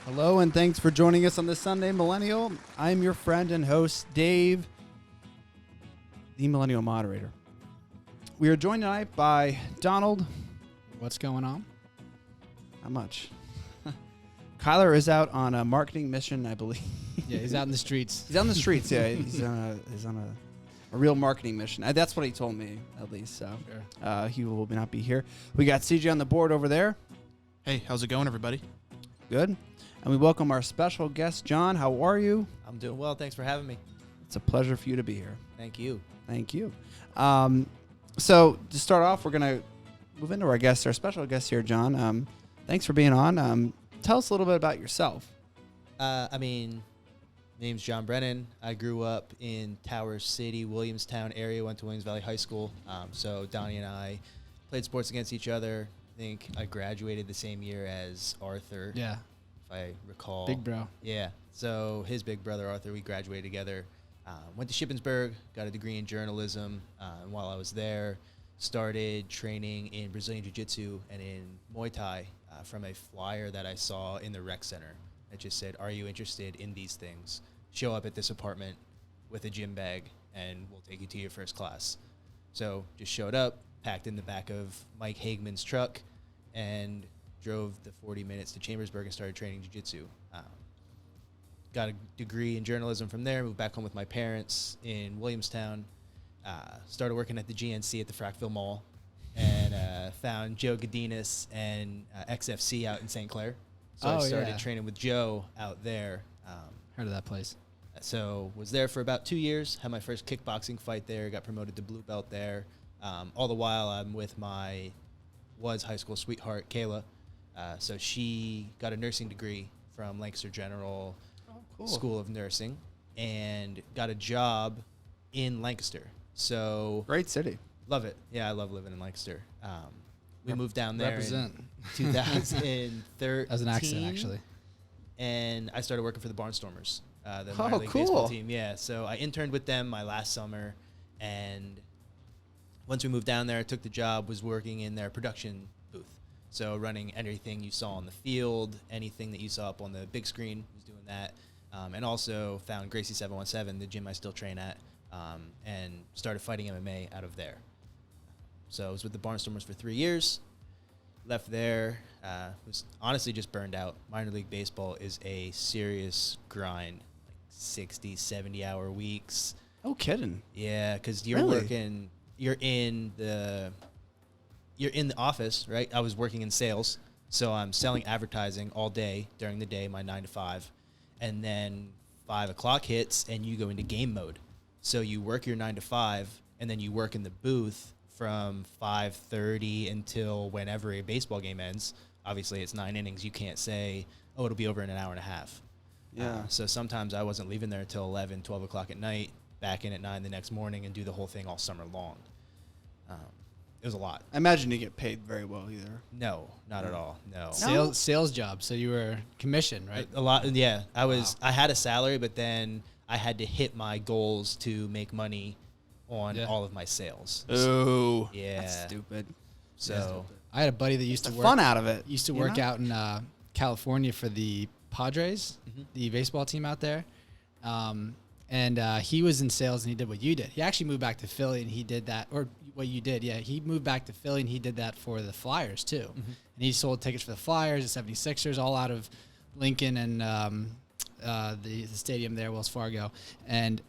Hello, and thanks for joining us on this Sunday Millennial. I'm your friend and host, Dave, the Millennial Moderator. We are joined tonight by Donald. What's going on? Not much. Kyler is out on a marketing mission, I believe. Yeah, he's out in the streets. He's out in the streets, yeah. He's on a real marketing mission. That's what he told me, at least. So Sure. he will not be here. We got CJ on the board over there. Hey, how's it going, everybody? Good. And we welcome our special guest, John. How are you? I'm doing well. Thanks for having me. It's a pleasure for you to be here. Thank you. Thank you. So to start off, we're going to move into our guest, our special guest here, John. Thanks for being on. Tell us a little bit about yourself. Name's John Brennan. I grew up in Tower City, Williamstown area, went to Williams Valley High School. So Donnie and I played sports against each other. I think I graduated the same year as Arthur. Yeah. If I recall. Big bro. Yeah. So his big brother, Arthur, we graduated together. Went to Shippensburg, got a degree in journalism. And while I was there, started training in Brazilian Jiu-Jitsu and in Muay Thai from a flyer that I saw in the rec center. It just said, "Are you interested in these things? Show up at this apartment with a gym bag and we'll take you to your first class." So just showed up, packed in the back of Mike Hagman's truck, and drove the 40 minutes to Chambersburg and started training jiu-jitsu. Got a degree in journalism from there, moved back home with my parents in Williamstown, started working at the GNC at the Frackville Mall, and found Joe Godinez and XFC out in St. Clair. So I started training with Joe out there. Heard of that place. So was there for about 2 years, had my first kickboxing fight there, got promoted to blue belt there. All the while I'm with my high school sweetheart, Kayla. So she got a nursing degree from Lancaster General School of Nursing and got a job in Lancaster. So Great city. love it. Yeah, I love living in Lancaster. We moved down there Represent. in 2013. As an accent, actually. And I started working for the Barnstormers, the Oh, minor league cool. baseball team. Yeah, so I interned with them my last summer, and once we moved down there, I took the job, was working in their production booth. So running everything you saw on the field, anything that you saw up on the big screen, was doing that. And also found Gracie 717, the gym I still train at, and started fighting MMA out of there. So I was with the Barnstormers for 3 years. Left there, was honestly just burned out. Minor league baseball is a serious grind, like 60, 70-hour weeks. No kidding. Yeah, because you're Really? working, you're in the office, right? I was working in sales, so I'm selling advertising all day during the day, my 9 to 5, and then 5 o'clock hits and you go into game mode. So you work your 9 to 5, and then you work in the booth from 5:30 until whenever a baseball game ends. Obviously, it's 9 innings. You can't say, "Oh, it'll be over in an hour and a half." Yeah. So sometimes I wasn't leaving there until 11, 12 o'clock at night, back in at 9 the next morning, and do the whole thing all summer long. It was a lot. I imagine you get paid very well either. No, not at all. No. Sales job. So you were commissioned, right? A lot. Yeah. I had a salary, but then I had to hit my goals to make money on all of my sales. Oh, Yeah. that's stupid. So I had a buddy that used The to work fun out of it. used to you work know? out in California for the Padres, Mhm. the baseball team out there. And he was in sales and he did what you did. He actually moved back to Philly and he did that, or what you did. Yeah, he moved back to Philly and he did that for the Flyers too. And he sold tickets for the Flyers, the 76ers, all out of Lincoln and the stadium there, Wells Fargo. And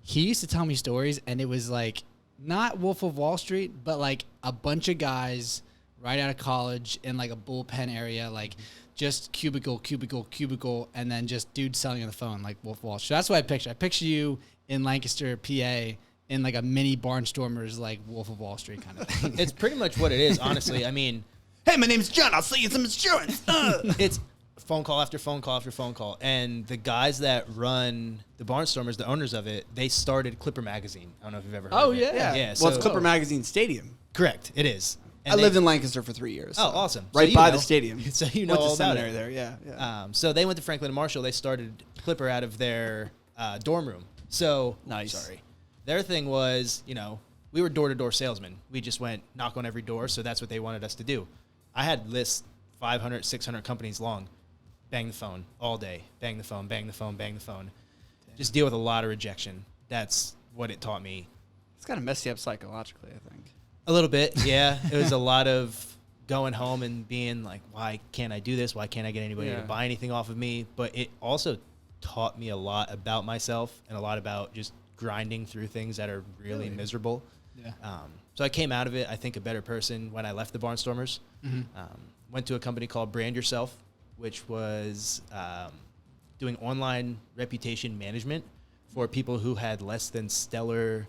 he used to tell me stories, and it was like not Wolf of Wall Street, but like a bunch of guys right out of college in like a bullpen area, like just cubicle, and then just dudes selling on the phone like Wolf of Wall Street. So that's what I picture. I picture you in Lancaster, PA, in like a mini Barnstormers, like Wolf of Wall Street kind of thing. it's pretty much what it is, honestly. I mean, Hey, my name's John. I'll sell you some insurance. it's phone call after phone call after phone call. And the guys that run the Barnstormers, the owners of it, they started Clipper Magazine. I don't know if you've ever heard of it. Yeah. Yeah, Well, so- it's Clipper Magazine Stadium. Correct. It is. And I they- lived in Lancaster for 3 years. Oh, so. awesome. So Right you by know. the stadium. So you know Went to all about seminary it. there. Yeah. So they went to Franklin and Marshall. They started Clipper out of their dorm room. So Nice. Sorry. Their thing was, we were door-to-door salesmen. We just went knock on every door, so that's what they wanted us to do. I had lists 500, 600 companies long. bang the phone all day, bang the phone, bang the phone, bang the phone. Damn. Just deal with a lot of rejection. That's what it taught me. It's kind of messed you up psychologically, I think. A little bit, yeah. It was a lot of going home and being like, why can't I do this? Why can't I get anybody to buy anything off of me? But it also taught me a lot about myself and a lot about just grinding through things that are really miserable. Yeah. So I came out of it, I think, a better person when I left the Barnstormers. Mm-hmm. Went to a company called Brand Yourself, which was doing online reputation management for people who had less than stellar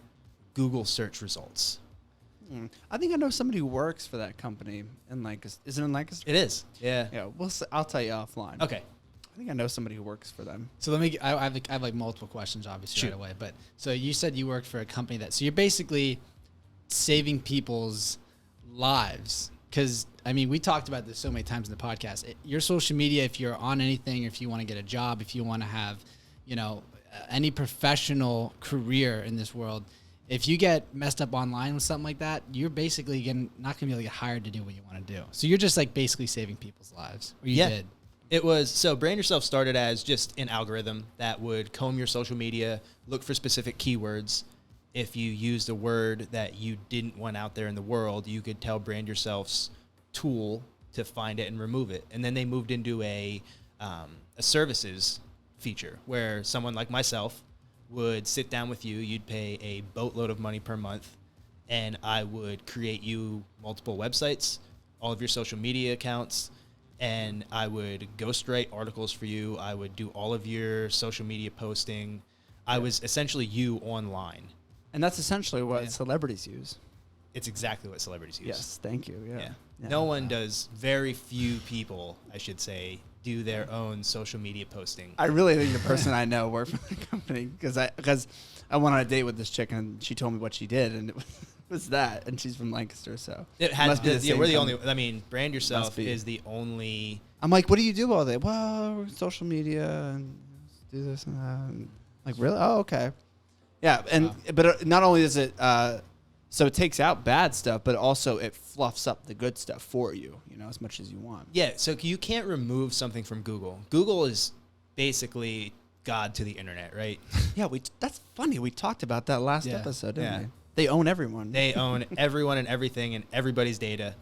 Google search results. I think I know somebody who works for that company in Lancaster. Is it in Lancaster? It is. Yeah. Yeah. I'll tell you offline. Okay. I think I know somebody who works for them. So I have like multiple questions, obviously, right away. But so you said you worked for a company so you're basically saving people's lives. Because, I mean, we talked about this so many times in the podcast. Your social media, if you're on anything, if you want to get a job, if you want to have, any professional career in this world, if you get messed up online with something like that, you're basically not going to be able to get hired to do what you want to do. So you're just like basically saving people's lives. Or you did. It was, so Brand Yourself started as just an algorithm that would comb your social media, look for specific keywords. If you used a word that you didn't want out there in the world, you could tell Brand Yourself's tool to find it and remove it. And then they moved into a services feature where someone like myself would sit down with you, you'd pay a boatload of money per month, and I would create you multiple websites, all of your social media accounts, and I would ghostwrite articles for you. I would do all of your social media posting. I was essentially you online. And that's essentially what celebrities use. It's exactly what celebrities use. Yes, thank you. Yeah. No one does, very few people, I should say, do their own social media posting. I really think the person I know worked for the company because I went on a date with this chick and she told me what she did and it was that, and she's from Lancaster, so it has to be. We're the only. I mean, Brand Yourself is the only. I'm like, what do you do all day? Well, social media and do this and that. And like, really? Oh, okay. Yeah, and but not only does it, so it takes out bad stuff, but also it fluffs up the good stuff for you, as much as you want. Yeah, so you can't remove something from Google. Google is basically God to the internet, right? Yeah, that's funny. We talked about that last episode, didn't we? They own everyone. They own everyone and everything and everybody's data,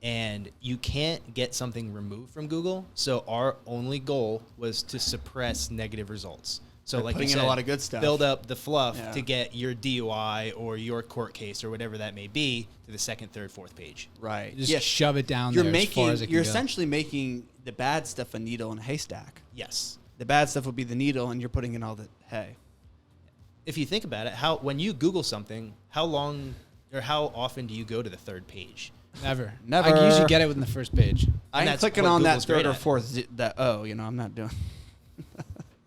and you can't get something removed from Google. So our only goal was to suppress negative results. So like putting you said, in a lot of good stuff. Build up the fluff to get your DUI or your court case or whatever that may be to the second, third, fourth page. Right. Just shove it down there as far as it can You're go. essentially making the bad stuff a needle in a haystack. Yes. The bad stuff would be the needle, and you're putting in all the hay. If you think about it, when you Google something, how long or how often do you go to the third page? Never. Never. I usually get it within the first page. I ain't clicking on that third or fourth. I'm not doing.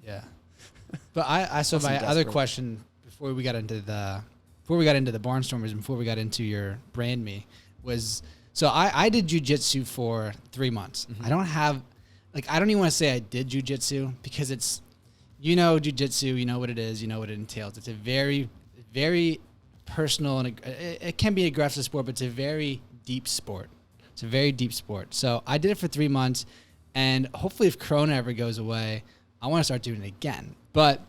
Yeah. But my other question before we got into the Barnstormers and before we got into your brand me was, so I did jiu-jitsu for 3 months. Mm-hmm. I don't even want to say I did jiu-jitsu because it's, jiu-jitsu, you know what it is, you know what it entails. It's a very, very personal and it can be an aggressive sport, but it's a very deep sport. It's a very deep sport. So I did it for 3 months, and hopefully if Corona ever goes away, I want to start doing it again. But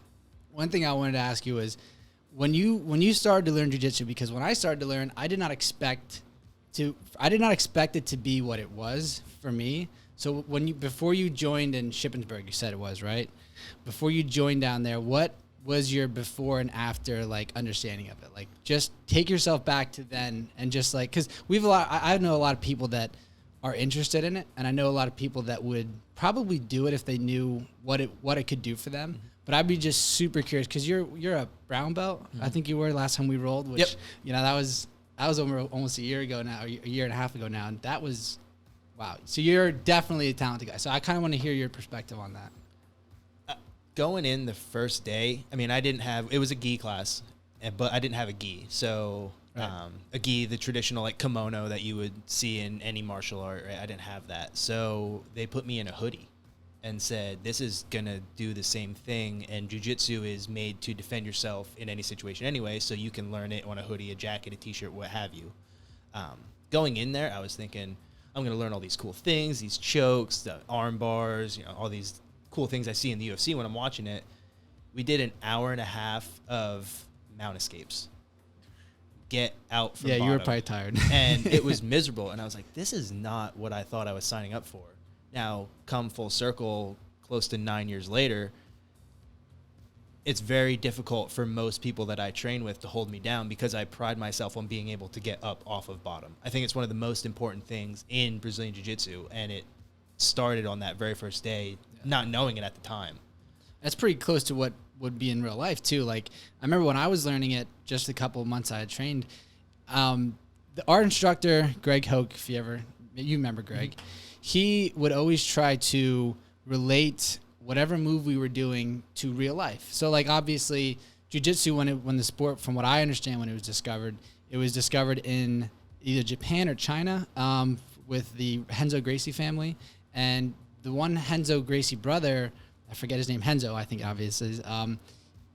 one thing I wanted to ask you is, when you started to learn jiu-jitsu, because when I started to learn, I did not expect it to be what it was for me. So before you joined in Shippensburg, you said it was, right? Before you joined down there, what was your before and after understanding of it? Like, just take yourself back to then and just because I know a lot of people that are interested in it, and I know a lot of people that would probably do it if they knew what it could do for them. Mm-hmm. But I'd be just super curious because you're a brown belt. Mm-hmm. I think you were last time we rolled, which that was over almost a year ago now, a year and a half ago now, and that was wow. So you're definitely a talented guy. So I kind of want to hear your perspective on that. Going in the first day, I mean, it was a gi class, but I didn't have a gi. So right. A gi, the traditional kimono that you would see in any martial art, right? I didn't have that. So they put me in a hoodie and said, this is going to do the same thing. And jiu-jitsu is made to defend yourself in any situation anyway. So you can learn it on a hoodie, a jacket, a t-shirt, what have you. Going in there, I was thinking, I'm going to learn all these cool things, these chokes, the arm bars, all these cool things I see in the UFC when I'm watching it. We did an hour and a half of mount escapes. Get out from bottom. You were probably tired. And it was miserable. And I was like, this is not what I thought I was signing up for. Now, come full circle, close to 9 years later, it's very difficult for most people that I train with to hold me down because I pride myself on being able to get up off of bottom. I think it's one of the most important things in Brazilian Jiu-Jitsu, and it started on that very first day, not knowing it at the time. That's pretty close to what would be in real life too. Like I remember when I was learning it, just a couple of months I had trained, our instructor, Greg Hoke, if you remember Greg, he would always try to relate whatever move we were doing to real life. So like obviously jiu-jitsu, when the sport, from what I understand, when it was discovered in either Japan or China, with the Renzo Gracie family. And the one Renzo Gracie brother, I forget his name, Renzo, I think obviously.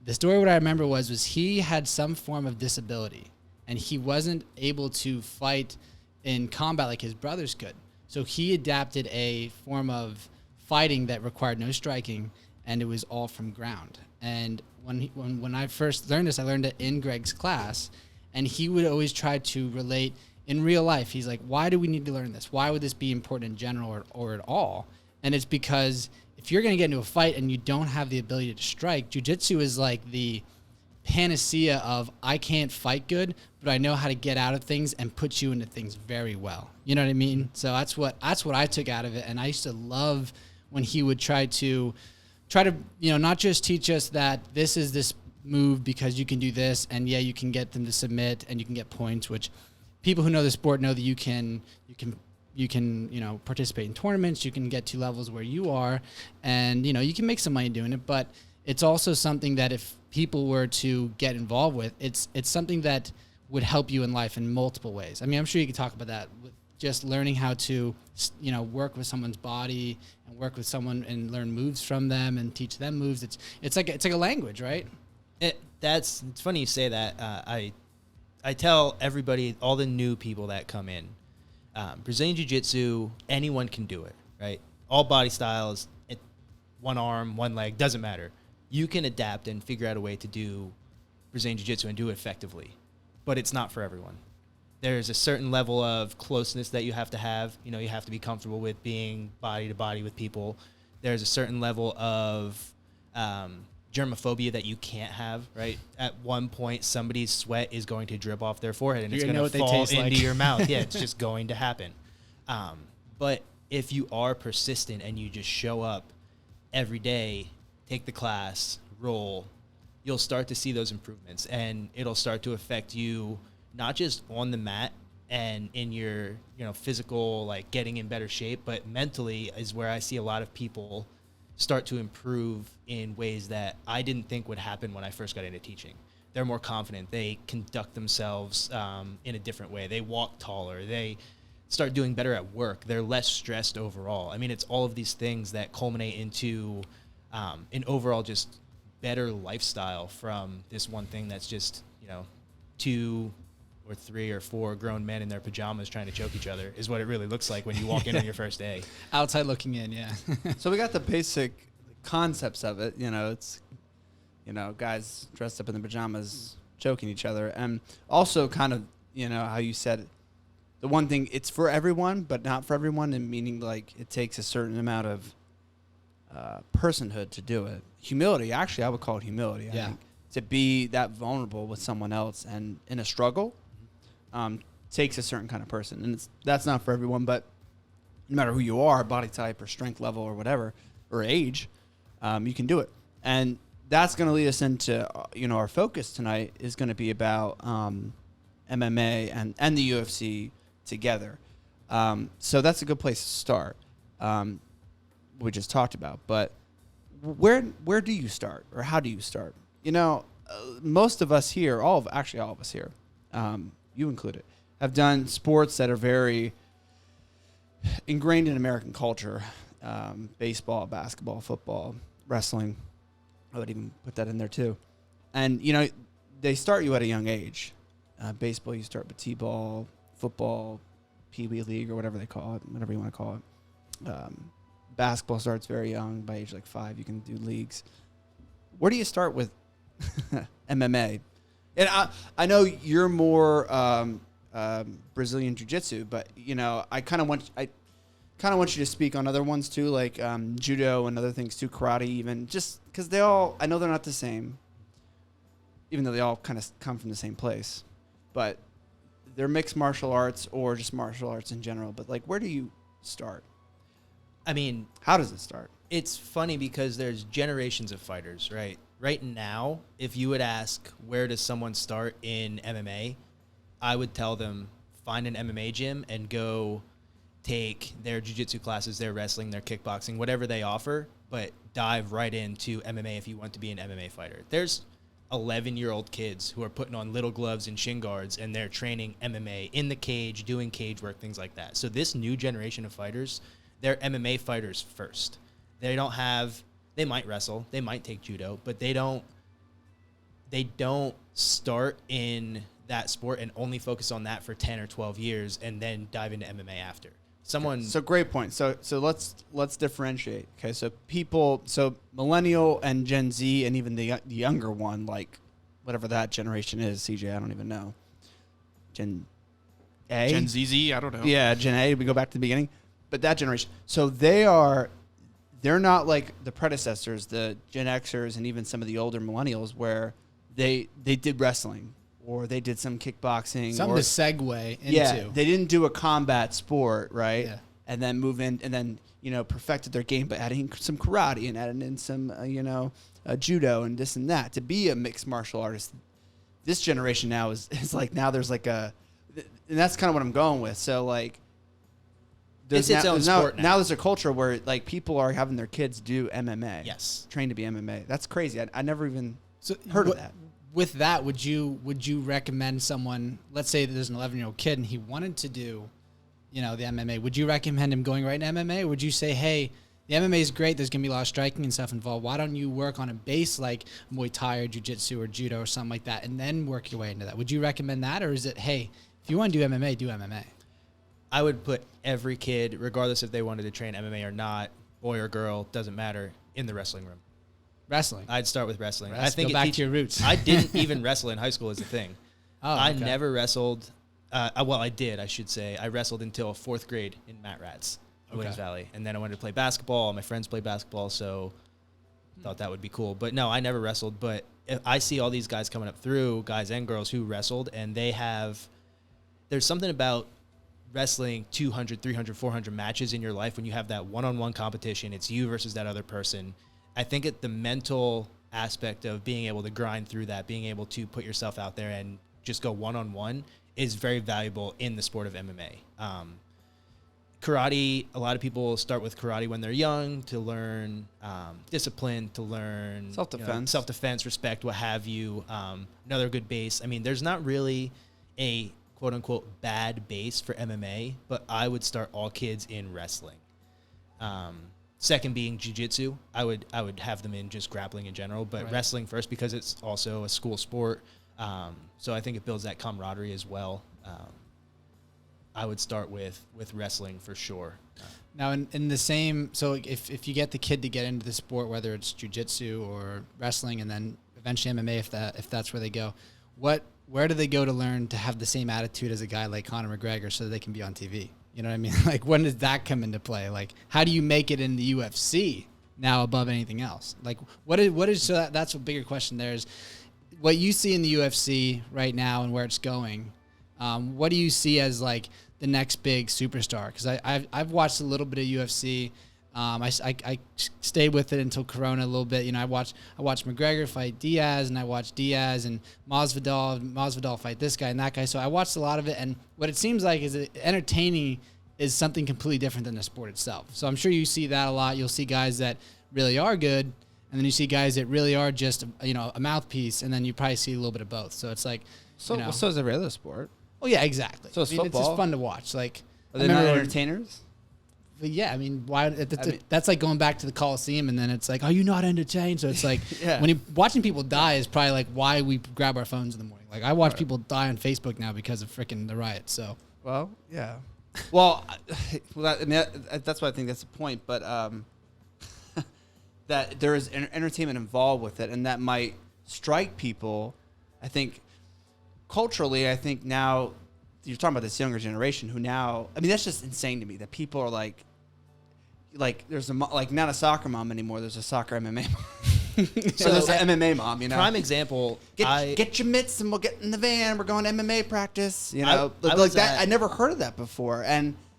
The story what I remember was he had some form of disability and he wasn't able to fight in combat like his brothers could. So he adapted a form of fighting that required no striking, and it was all from ground. And when I first learned this, I learned it in Greg's class, and he would always try to relate in real life. He's like, why do we need to learn this? Why would this be important in general or at all? And it's because if you're going to get into a fight and you don't have the ability to strike, jiu-jitsu is like the panacea of I can't fight good, but I know how to get out of things and put you into things very well. You know what I mean? So that's what I took out of it. And I used to love when he would try to, not just teach us that this is this move because you can do this, and yeah, you can get them to submit and you can get points, which people who know the sport know that you can participate in tournaments, you can get to levels where you are, and you can make some money doing it. But it's also something that if people were to get involved with, it's something that would help you in life in multiple ways. I mean, I'm sure you could talk about that with just learning how to, work with someone's body and work with someone and learn moves from them and teach them moves. It's like a language, right? It's funny you say that. I tell everybody, all the new people that come in, Brazilian Jiu-Jitsu, anyone can do it, right? All body styles, one arm, one leg, doesn't matter. You can adapt and figure out a way to do Brazilian Jiu-Jitsu and do it effectively, but it's not for everyone. There's a certain level of closeness that you have to have. You have to be comfortable with being body to body with people. There's a certain level of germophobia that you can't have, right? At one point, somebody's sweat is going to drip off their forehead and it's going to fall into your mouth. Yeah, it's just going to happen. But if you are persistent and you just show up every day, take the class, roll, you'll start to see those improvements, and it'll start to affect you not just on the mat and in your physical, like getting in better shape, but mentally is where I see a lot of people start to improve in ways that I didn't think would happen when I first got into teaching. They're more confident. They conduct themselves in a different way. They walk taller. They start doing better at work. They're less stressed overall. I mean, it's all of these things that culminate into an overall just better lifestyle from this one thing that's just, 2 or 3 or 4 grown men in their pajamas trying to choke each other is what it really looks like when you walk in on your first day. Outside looking in, yeah. So we got the basic concepts of it. It's, guys dressed up in the pajamas choking each other. And also kind of, how you said the one thing, it's for everyone, but not for everyone, and meaning like it takes a certain amount of personhood to do it. Humility, actually, I would call it humility. I think, to be that vulnerable with someone else and in a struggle takes a certain kind of person. And that's not for everyone, but no matter who you are, body type or strength level or whatever, or age, you can do it. And that's going to lead us into, our focus tonight is going to be about MMA and the UFC together. So that's a good place to start. We just talked about, but where do you start, or how do you start? Most of us here, all of us here, you included, have done sports that are very ingrained in American culture. Baseball, basketball, football, wrestling. I would even put that in there too. And, they start you at a young age. Baseball, you start with t-ball, football, Pee Wee League or whatever they call it, whatever you want to call it. Basketball starts very young. By age like 5, you can do leagues. Where do you start with MMA? And I know you're more Brazilian Jiu-Jitsu, but I kind of want you to speak on other ones too, like judo and other things too, karate even, just because I know they're not the same, even though they all kind of come from the same place, but they're mixed martial arts or just martial arts in general. But like, where do you start? I mean, how does it start? It's funny because there's generations of fighters, right? Right now, if you would ask where does someone start in MMA, I would tell them find an MMA gym and go take their jiu-jitsu classes, their wrestling, their kickboxing, whatever they offer, but dive right into MMA if you want to be an MMA fighter. There's 11-year-old kids who are putting on little gloves and shin guards, and they're training MMA in the cage, doing cage work, things like that. So this new generation of fighters, they're MMA fighters first. They might wrestle, they might take judo, but they don't start in that sport and only focus on that for 10 or 12 years and then dive into MMA after. So great point. So let's differentiate. Okay, so millennial and Gen Z and even the younger one, like whatever that generation is, CJ, I don't even know. Gen A? Gen ZZ, I don't know. Yeah, Gen A, we go back to the beginning. But that generation. So they're not like the predecessors, the Gen Xers and even some of the older millennials where they did wrestling or they did some kickboxing. Something to segue into. Yeah, they didn't do a combat sport, right? Yeah. And then move in and then, perfected their game by adding some karate and adding in some, judo and this and that to be a mixed martial artist. This generation now is like, now there's like and that's kind of what I'm going with. So like, it's its own sport now. Now there's a culture where like people are having their kids do MMA. Yes. Trained to be MMA. That's crazy. I never even heard of that. With that, would you recommend someone, let's say there's an 11-year-old kid and he wanted to do, the MMA, would you recommend him going right into MMA? Or would you say, hey, the MMA is great, there's going to be a lot of striking and stuff involved. Why don't you work on a base like Muay Thai or Jiu-Jitsu or Judo or something like that and then work your way into that? Would you recommend that? Or is it, hey, if you want to do MMA, do MMA? I would put every kid, regardless if they wanted to train MMA or not, boy or girl, doesn't matter, in the wrestling room. Wrestling. I'd start with wrestling. I think go back to your roots. I didn't even wrestle in high school as a thing. Oh, okay. I never wrestled. I did, I should say. I wrestled until 4th grade in Mat Rats, Williams Valley. And then I wanted to play basketball. My friends played basketball, so thought that would be cool. But no, I never wrestled. But I see all these guys coming up through, guys and girls who wrestled, and there's something about wrestling 200, 300, 400 matches in your life when you have that one-on-one competition. It's you versus that other person. I think the mental aspect of being able to grind through that, being able to put yourself out there and just go one-on-one is very valuable in the sport of MMA. Karate, a lot of people start with karate when they're young to learn discipline, to learn self-defense, respect, what have you. Another good base. I mean, there's not really a quote-unquote bad base for MMA, but I would start all kids in wrestling. Second being jiu-jitsu. I would have them in just grappling in general, but right. Wrestling first because it's also a school sport. So I think it builds that camaraderie as well. I would start with wrestling for sure. Now, in the same, so if you get the kid to get into the sport, whether it's jiu-jitsu or wrestling, and then eventually MMA, if that's where they go, where do they go to learn to have the same attitude as a guy like Conor McGregor so that they can be on TV? You know what I mean? Like, when does that come into play? Like, how do you make it in the UFC now above anything else? Like, what is so that's a bigger question there is what you see in the UFC right now and where it's going. What do you see as like the next big superstar? Because I've watched a little bit of UFC. I stayed with it until Corona a little bit. I watched McGregor fight Diaz, and I watched Diaz and Masvidal fight this guy and that guy. So I watched a lot of it, and what it seems like is entertaining is something completely different than the sport itself. So I'm sure you see that a lot. You'll see guys that really are good, and then you see guys that really are just a mouthpiece, and then you probably see a little bit of both. So it's like so is every other sport. Oh yeah, exactly. So it's football. It's just fun to watch. Like, are they not entertainers? But yeah, I mean, why? That's like going back to the Coliseum, and then it's like, are you not entertained? So it's like, yeah. when watching people die is probably like why we grab our phones in the morning. Like, I watch people die on Facebook now because of freaking the riots. So, well, yeah. Well, that's why I think that's the point. But that there is entertainment involved with it, and that might strike people. I think culturally, I think now you're talking about this younger generation who now. I mean, that's just insane to me that people are like there's not a soccer mom anymore. There's a soccer MMA mom. So there's an MMA mom, you know. Prime example. Get your mitts and we'll get in the van. We're going to MMA practice. You know, I never heard of that before.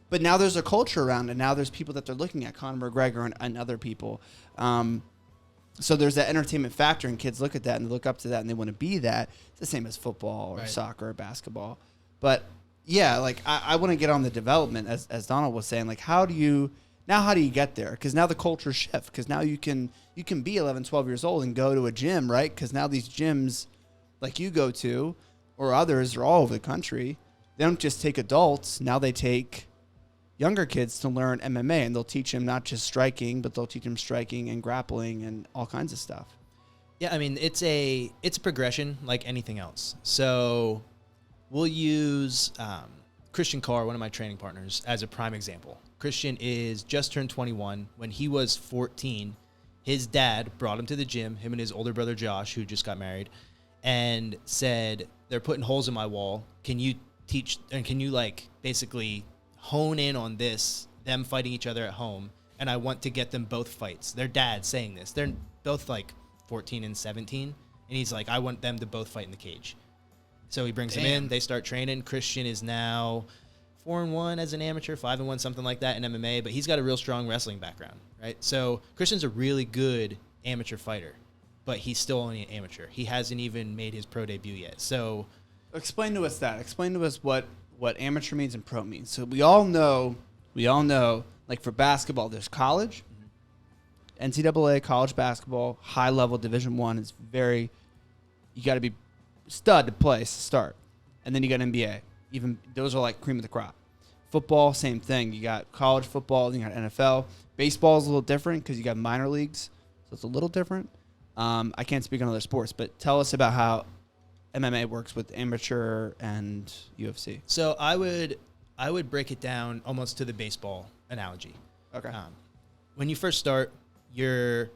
But now there's a culture around it. Now there's people that they're looking at, Conor McGregor and other people. So there's that entertainment factor, and kids look at that and they look up to that and they want to be that. It's the same as football or soccer or basketball. But yeah, like I want to get on the development as Donald was saying. Like, how do you get there? Because now the culture shift. Because now you can be 11, 12 years old and go to a gym, right? Because now these gyms like you go to or others are all over the country. They don't just take adults. Now they take younger kids to learn MMA, and they'll teach them not just striking, but they'll teach them striking and grappling and all kinds of stuff. Yeah, I mean, it's a progression like anything else. So we'll use Christian Carr, one of my training partners, as a prime example. Christian is just turned 21. When he was 14, his dad brought him to the gym, him and his older brother Josh, who just got married, and said, they're putting holes in my wall. Can you teach, and can you like basically hone in on them fighting each other at home? And I want to get them both fights. Their dad saying this. They're both like 14 and 17. And he's like, I want them to both fight in the cage. So he brings them in. They start training. Christian is now 4-1 as an amateur, 5-1, something like that in MMA, but he's got a real strong wrestling background, right? So Christian's a really good amateur fighter, but he's still only an amateur. He hasn't even made his pro debut yet. So explain to us that. Explain to us what amateur means and pro means. So we all know, like for basketball, there's college, NCAA college basketball, high level Division I is you got to be stud to play to start. And then you got NBA. Even those are like cream of the crop. Football, same thing. You got college football, then you got NFL. Baseball is a little different because you got minor leagues, so it's a little different. I can't speak on other sports, but tell us about how MMA works with amateur and UFC. So I would break it down almost to the baseball analogy. Okay. When you first start, you're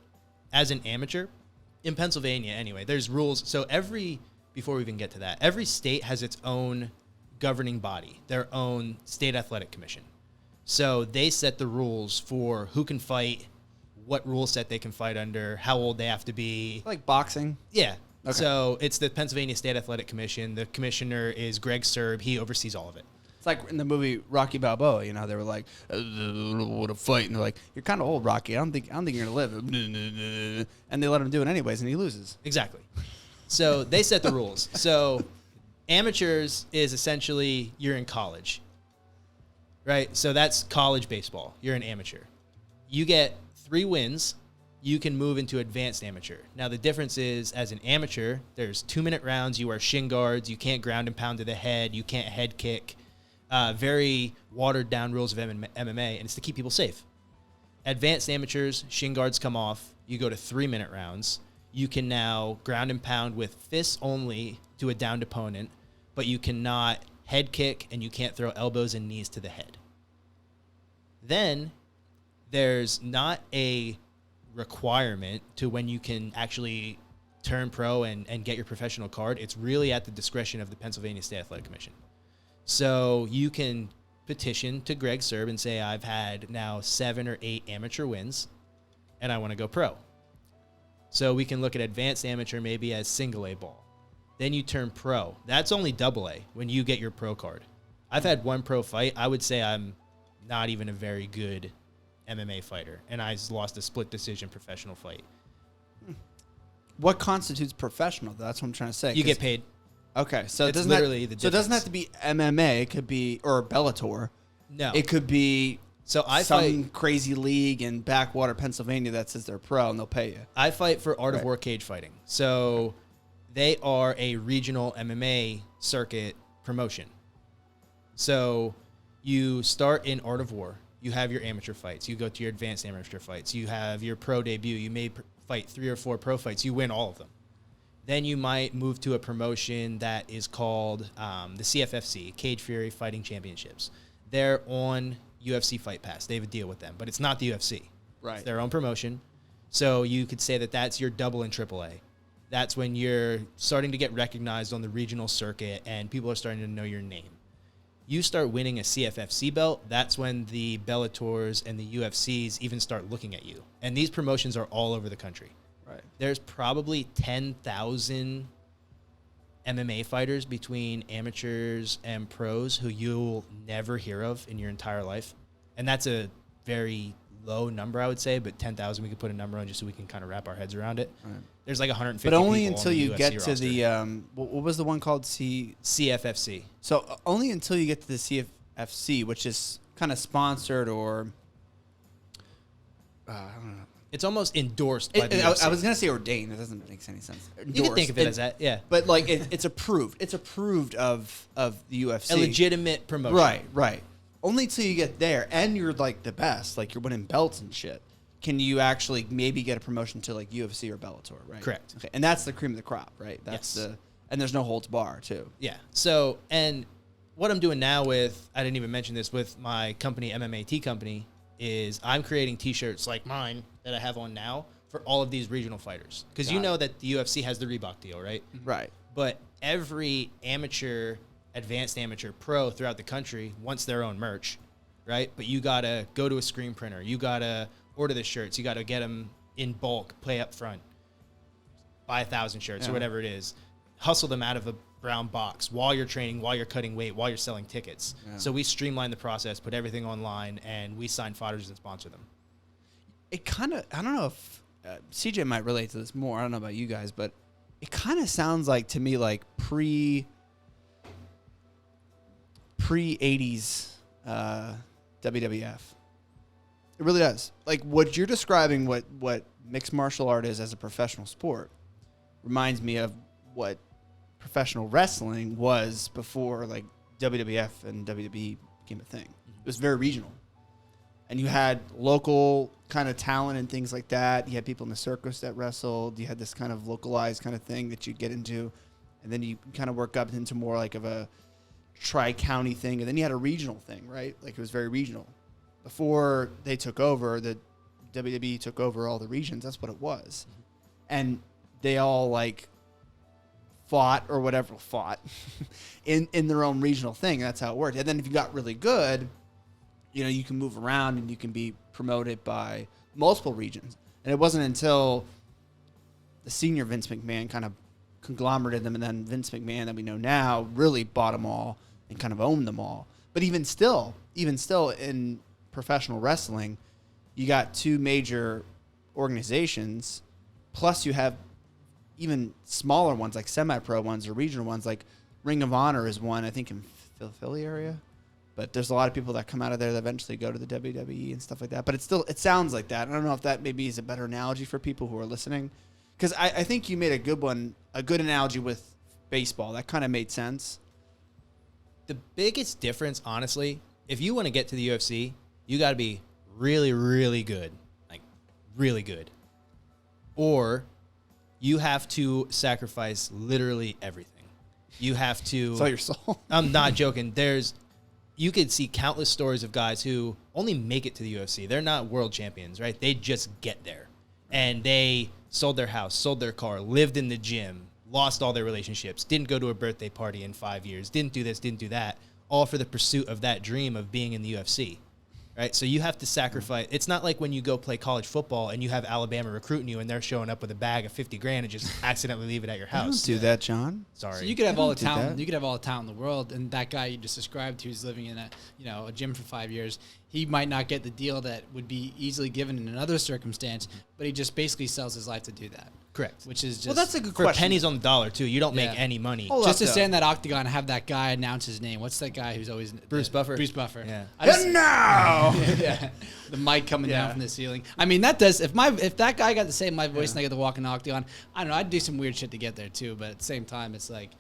as an amateur in Pennsylvania. Anyway, there's rules. So before we even get to that, every state has its own governing body, their own state athletic commission. So they set the rules for who can fight, what rule set they can fight under, how old they have to be. Like boxing? Yeah. Okay. So it's the Pennsylvania State Athletic Commission. The commissioner is Greg Serb. He oversees all of it. It's like in the movie Rocky Balboa, you know, they were like, what a fight. And they're like, you're kind of old, Rocky. I don't think you're going to live. And they let him do it anyways, and he loses. Exactly. So they set the rules. So amateurs is essentially you're in college, right? So that's college baseball. You're an amateur. You get 3 wins, you can move into advanced amateur. Now, the difference is, as an amateur, there's 2-minute rounds. You wear shin guards. You can't ground and pound to the head. You can't head kick. Very watered-down rules of MMA, and it's to keep people safe. Advanced amateurs, shin guards come off. You go to 3-minute rounds. You can now ground and pound with fists only to a downed opponent, but you cannot head kick, and you can't throw elbows and knees to the head. Then there's not a requirement to when you can actually turn pro and get your professional card. It's really at the discretion of the Pennsylvania State Athletic Commission. So you can petition to Greg Serb and say, I've had now 7 or 8 amateur wins, and I want to go pro. So we can look at advanced amateur maybe as single A ball. Then you turn pro. That's only double A when you get your pro card. I've had 1 pro fight. I would say I'm not even a very good MMA fighter, and I lost a split decision professional fight. What constitutes professional? That's what I'm trying to say. You get paid. Okay, so it's literally the difference. So it doesn't have to be MMA. It could be, or Bellator. No. It could be some fight crazy league in backwater Pennsylvania that says they're pro and they'll pay you. I fight for Art of War Cage Fighting. So they are a regional MMA circuit promotion. So you start in Art of War. You have your amateur fights. You go to your advanced amateur fights. You have your pro debut. You may fight 3 or 4 pro fights. You win all of them. Then you might move to a promotion that is called the CFFC, Cage Fury Fighting Championships. they're on UFC Fight Pass. They have a deal with them, but it's not the UFC. Right. It's their own promotion. So you could say that that's your double in AAA. That's when you're starting to get recognized on the regional circuit and people are starting to know your name. You start winning a CFFC belt, that's when the Bellators and the UFCs even start looking at you. And these promotions are all over the country. Right. There's probably 10,000 MMA fighters between amateurs and pros who you'll never hear of in your entire life. And that's a very low number, I would say, but 10,000 we could put a number on just so we can kind of wrap our heads around it. Right. There's like 150 But only people until on the you UFC get to roster. the what was the one called CFFC. So only until you get to the CFFC, which is kind of sponsored or I don't know. It's almost endorsed by the UFC. I was gonna say ordained. That doesn't make any sense. You can think of it as that, yeah. But like it's approved. It's approved of the UFC. A legitimate promotion. Right. Only until you get there, and you're like the best, like you're winning belts and shit, can you actually maybe get a promotion to like UFC or Bellator, right? Correct. Okay, and that's the cream of the crop, right? That's Yes. and there's no holds bar too. Yeah. So, and what I'm doing now with, I didn't even mention this, with my company, MMAT company, is I'm creating T-shirts like mine that I have on now for all of these regional fighters. Because you Got know it. that the UFC has the Reebok deal, right? Right. But every amateur, advanced amateur, pro throughout the country wants their own merch, right? But you got to go to a screen printer. You got to order the shirts. You got to get them in bulk, pay up front, buy 1,000 shirts or whatever it is. Hustle them out of a brown box while you're training, while you're cutting weight, while you're selling tickets. Yeah. So we streamline the process, put everything online, and we sign fighters and sponsor them. It kind of, I don't know if CJ might relate to this more. I don't know about you guys, but it kind of sounds like to me like pre 80s WWF. It really does. Like what you're describing, what mixed martial art is as a professional sport, reminds me of what professional wrestling was before like WWF and WWE became a thing. It was very regional. And you had local kind of talent and things like that. You had people in the circus that wrestled. You had this kind of localized kind of thing that you get into. And then you kind of work up into more like of a tri-county thing. And then you had a regional thing, right? Like it was very regional. Before they took over, the WWE took over all the regions. That's what it was. And they all like fought in their own regional thing. That's how it worked. And then if you got really good, you know, you can move around and you can be promoted by multiple regions. And it wasn't until the senior Vince McMahon kind of conglomerated them, and then Vince McMahon that we know now really bought them all and kind of owned them all. But even still in professional wrestling, you got two major organizations, plus you have even smaller ones like semi-pro ones or regional ones. Like Ring of Honor is one, I think, in Philly area. But there's a lot of people that come out of there that eventually go to the WWE and stuff like that. But it sounds like that. I don't know if that maybe is a better analogy for people who are listening. Because I think you made a good analogy with baseball. That kind of made sense. The biggest difference, honestly, if you want to get to the UFC, you got to be really, really good. Like, really good. Or you have to sacrifice literally everything. You have to... Sell your soul. I'm not joking. You could see countless stories of guys who only make it to the UFC. They're not world champions, right? They just get there. And they sold their house, sold their car, lived in the gym, lost all their relationships, didn't go to a birthday party in 5 years, didn't do this, didn't do that, all for the pursuit of that dream of being in the UFC. Right? So you have to sacrifice. It's not like when you go play college football and you have Alabama recruiting you and they're showing up with a bag of $50,000 and just accidentally leave it at your house. Don't do that, John. Sorry. So you could have all the do talent. that. You could have all the talent in the world, and that guy you just described, who's living in a gym for 5 years, he might not get the deal that would be easily given in another circumstance, but he just basically sells his life to do that. Correct. Which is just Well, that's a good For question. pennies on the dollar, too. You don't make Yeah. any money. Hold just up, to though. stand in that octagon and have that guy announce his name. What's that guy who's always Bruce Buffer. Bruce Buffer. Yeah. I just- And now! yeah, the mic coming Yeah. down from the ceiling. I mean, that does. If that guy got to say my voice and I get to walk in the octagon, I don't know. I'd do some weird shit to get there too. But at the same time, it's like,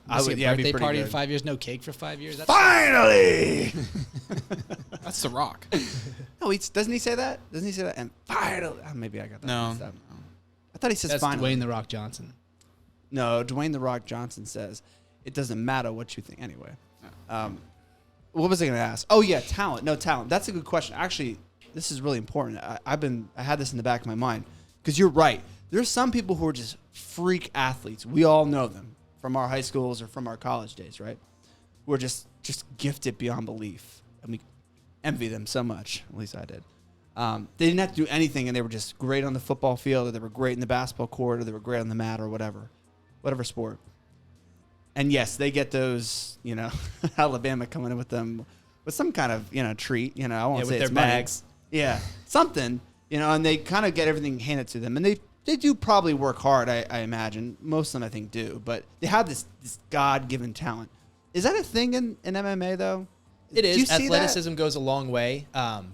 I would- a yeah, it'd be birthday pretty party in good. 5 years, no cake for 5 years. That's Finally! That's The Rock. No, doesn't he say that? Doesn't he say that? And finally, maybe I got that. No. mixed up. I thought he says that's finally. Dwayne the Rock Johnson. No, Dwayne the Rock Johnson says it doesn't matter what you think anyway. What was I going to ask? Oh yeah, talent. No talent. That's a good question. Actually, this is really important. I had this in the back of my mind because you're right. There's some people who are just freak athletes. We all know them from our high schools or from our college days, right? Who are just gifted beyond belief, and we envy them so much. At least I did. They didn't have to do anything, and they were just great on the football field, or they were great in the basketball court, or they were great on the mat, or whatever sport. And yes, they get those, Alabama coming in with them with some kind of, treat. I won't say with it's their money. bags. Yeah, something, and they kind of get everything handed to them, and they do probably work hard. I imagine most of them, I think, do, but they have this God-given talent. Is that a thing in MMA though? It is. Do you see Athleticism goes a long way,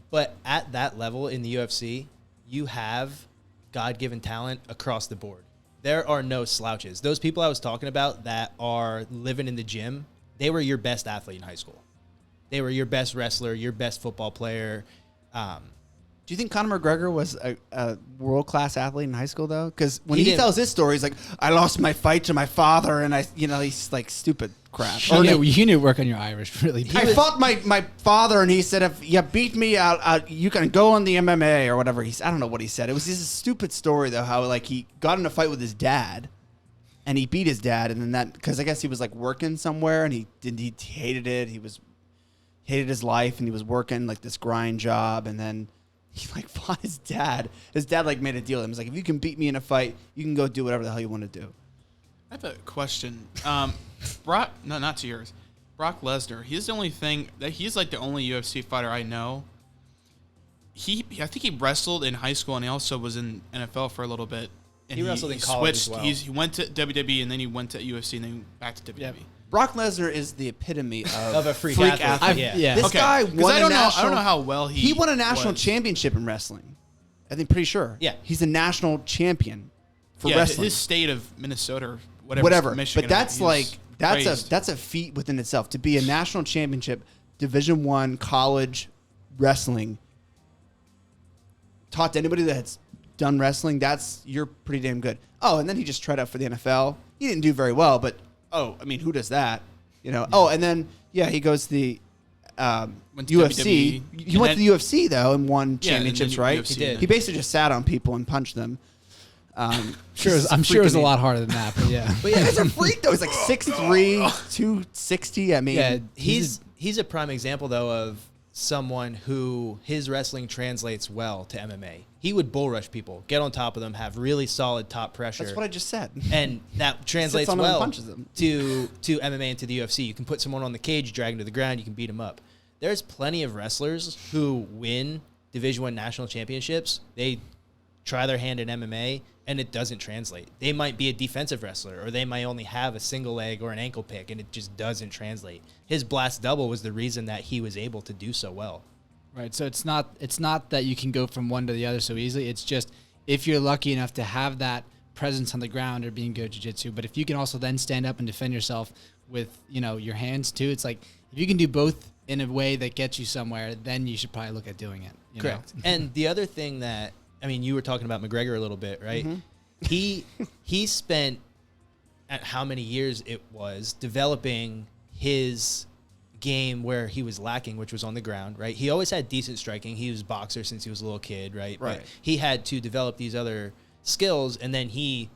but at that level in the UFC, you have God-given talent across the board. There are no slouches. Those people I was talking about that are living in the gym, they were your best athlete in high school. They were your best wrestler, your best football player. Do you think Conor McGregor was a world-class athlete in high school, though? Because when he didn't. tells his story, he's like, I lost my fight to my father, and he's like stupid crap. You need to work on your Irish really bad. I fought my father, and he said, if you beat me, you can go on the MMA or whatever. I don't know what he said. It was just a stupid story, though, how like he got in a fight with his dad, and he beat his dad, and then that, because I guess he was like working somewhere, and he hated it. He hated his life, and he was working like this grind job, and then he like fought his dad. His dad like made a deal with him. He's like, if you can beat me in a fight, you can go do whatever the hell you want to do. I have a question. Brock, no, not to yours. Brock Lesnar. He's the only thing that he's like the only UFC fighter I know. I think he wrestled in high school and he also was in NFL for a little bit. And He wrestled in college as well. He went to WWE and then he went to UFC and then back to WWE. Yep. Brock Lesnar is the epitome of a freak athlete. Yeah. This guy won I a don't national. know how well He won a national was. championship in wrestling. I think pretty sure. Yeah. He's a national champion for Yeah, wrestling. his state of Minnesota or Whatever. Michigan, But that's he's like praised. that's a feat within itself to be a national championship, Division I college wrestling. Taught to anybody that's done wrestling, you're pretty damn good. Oh, and then he just tried out for the NFL. He didn't do very well, but who does that? Oh, and then he goes to the Went to UFC. WWE, He went to the UFC though and won Yeah, and then championships, right? UFC, He did. He basically just sat on people and punched them. I'm sure it was a lot harder than that, but yeah. But yeah, he's a freak though. He's like 6'3", 260. I mean, Yeah, He's a prime example, though, of someone who his wrestling translates well to MMA. He would bull rush people, get on top of them, have really solid top pressure. that's what I just said. And that translates on them and well punches them. to MMA and to the UFC. You can put someone on the cage, drag him to the ground, you can beat him up. There's plenty of wrestlers who win Division I national championships. They try their hand in MMA, and it doesn't translate. They might be a defensive wrestler, or they might only have a single leg or an ankle pick, and it just doesn't translate. His blast double was the reason that he was able to do so well. Right. So it's not that you can go from one to the other so easily. It's just if you're lucky enough to have that presence on the ground or being good at jiu-jitsu, but if you can also then stand up and defend yourself with, your hands too, it's like if you can do both in a way that gets you somewhere, then you should probably look at doing it. Correct. And the other thing that, you were talking about McGregor a little bit, right? Mm-hmm. He spent at how many years it was developing his game where he was lacking, which was on the ground, right? He always had decent striking. He was a boxer since he was a little kid, right? Right. But he had to develop these other skills, and then he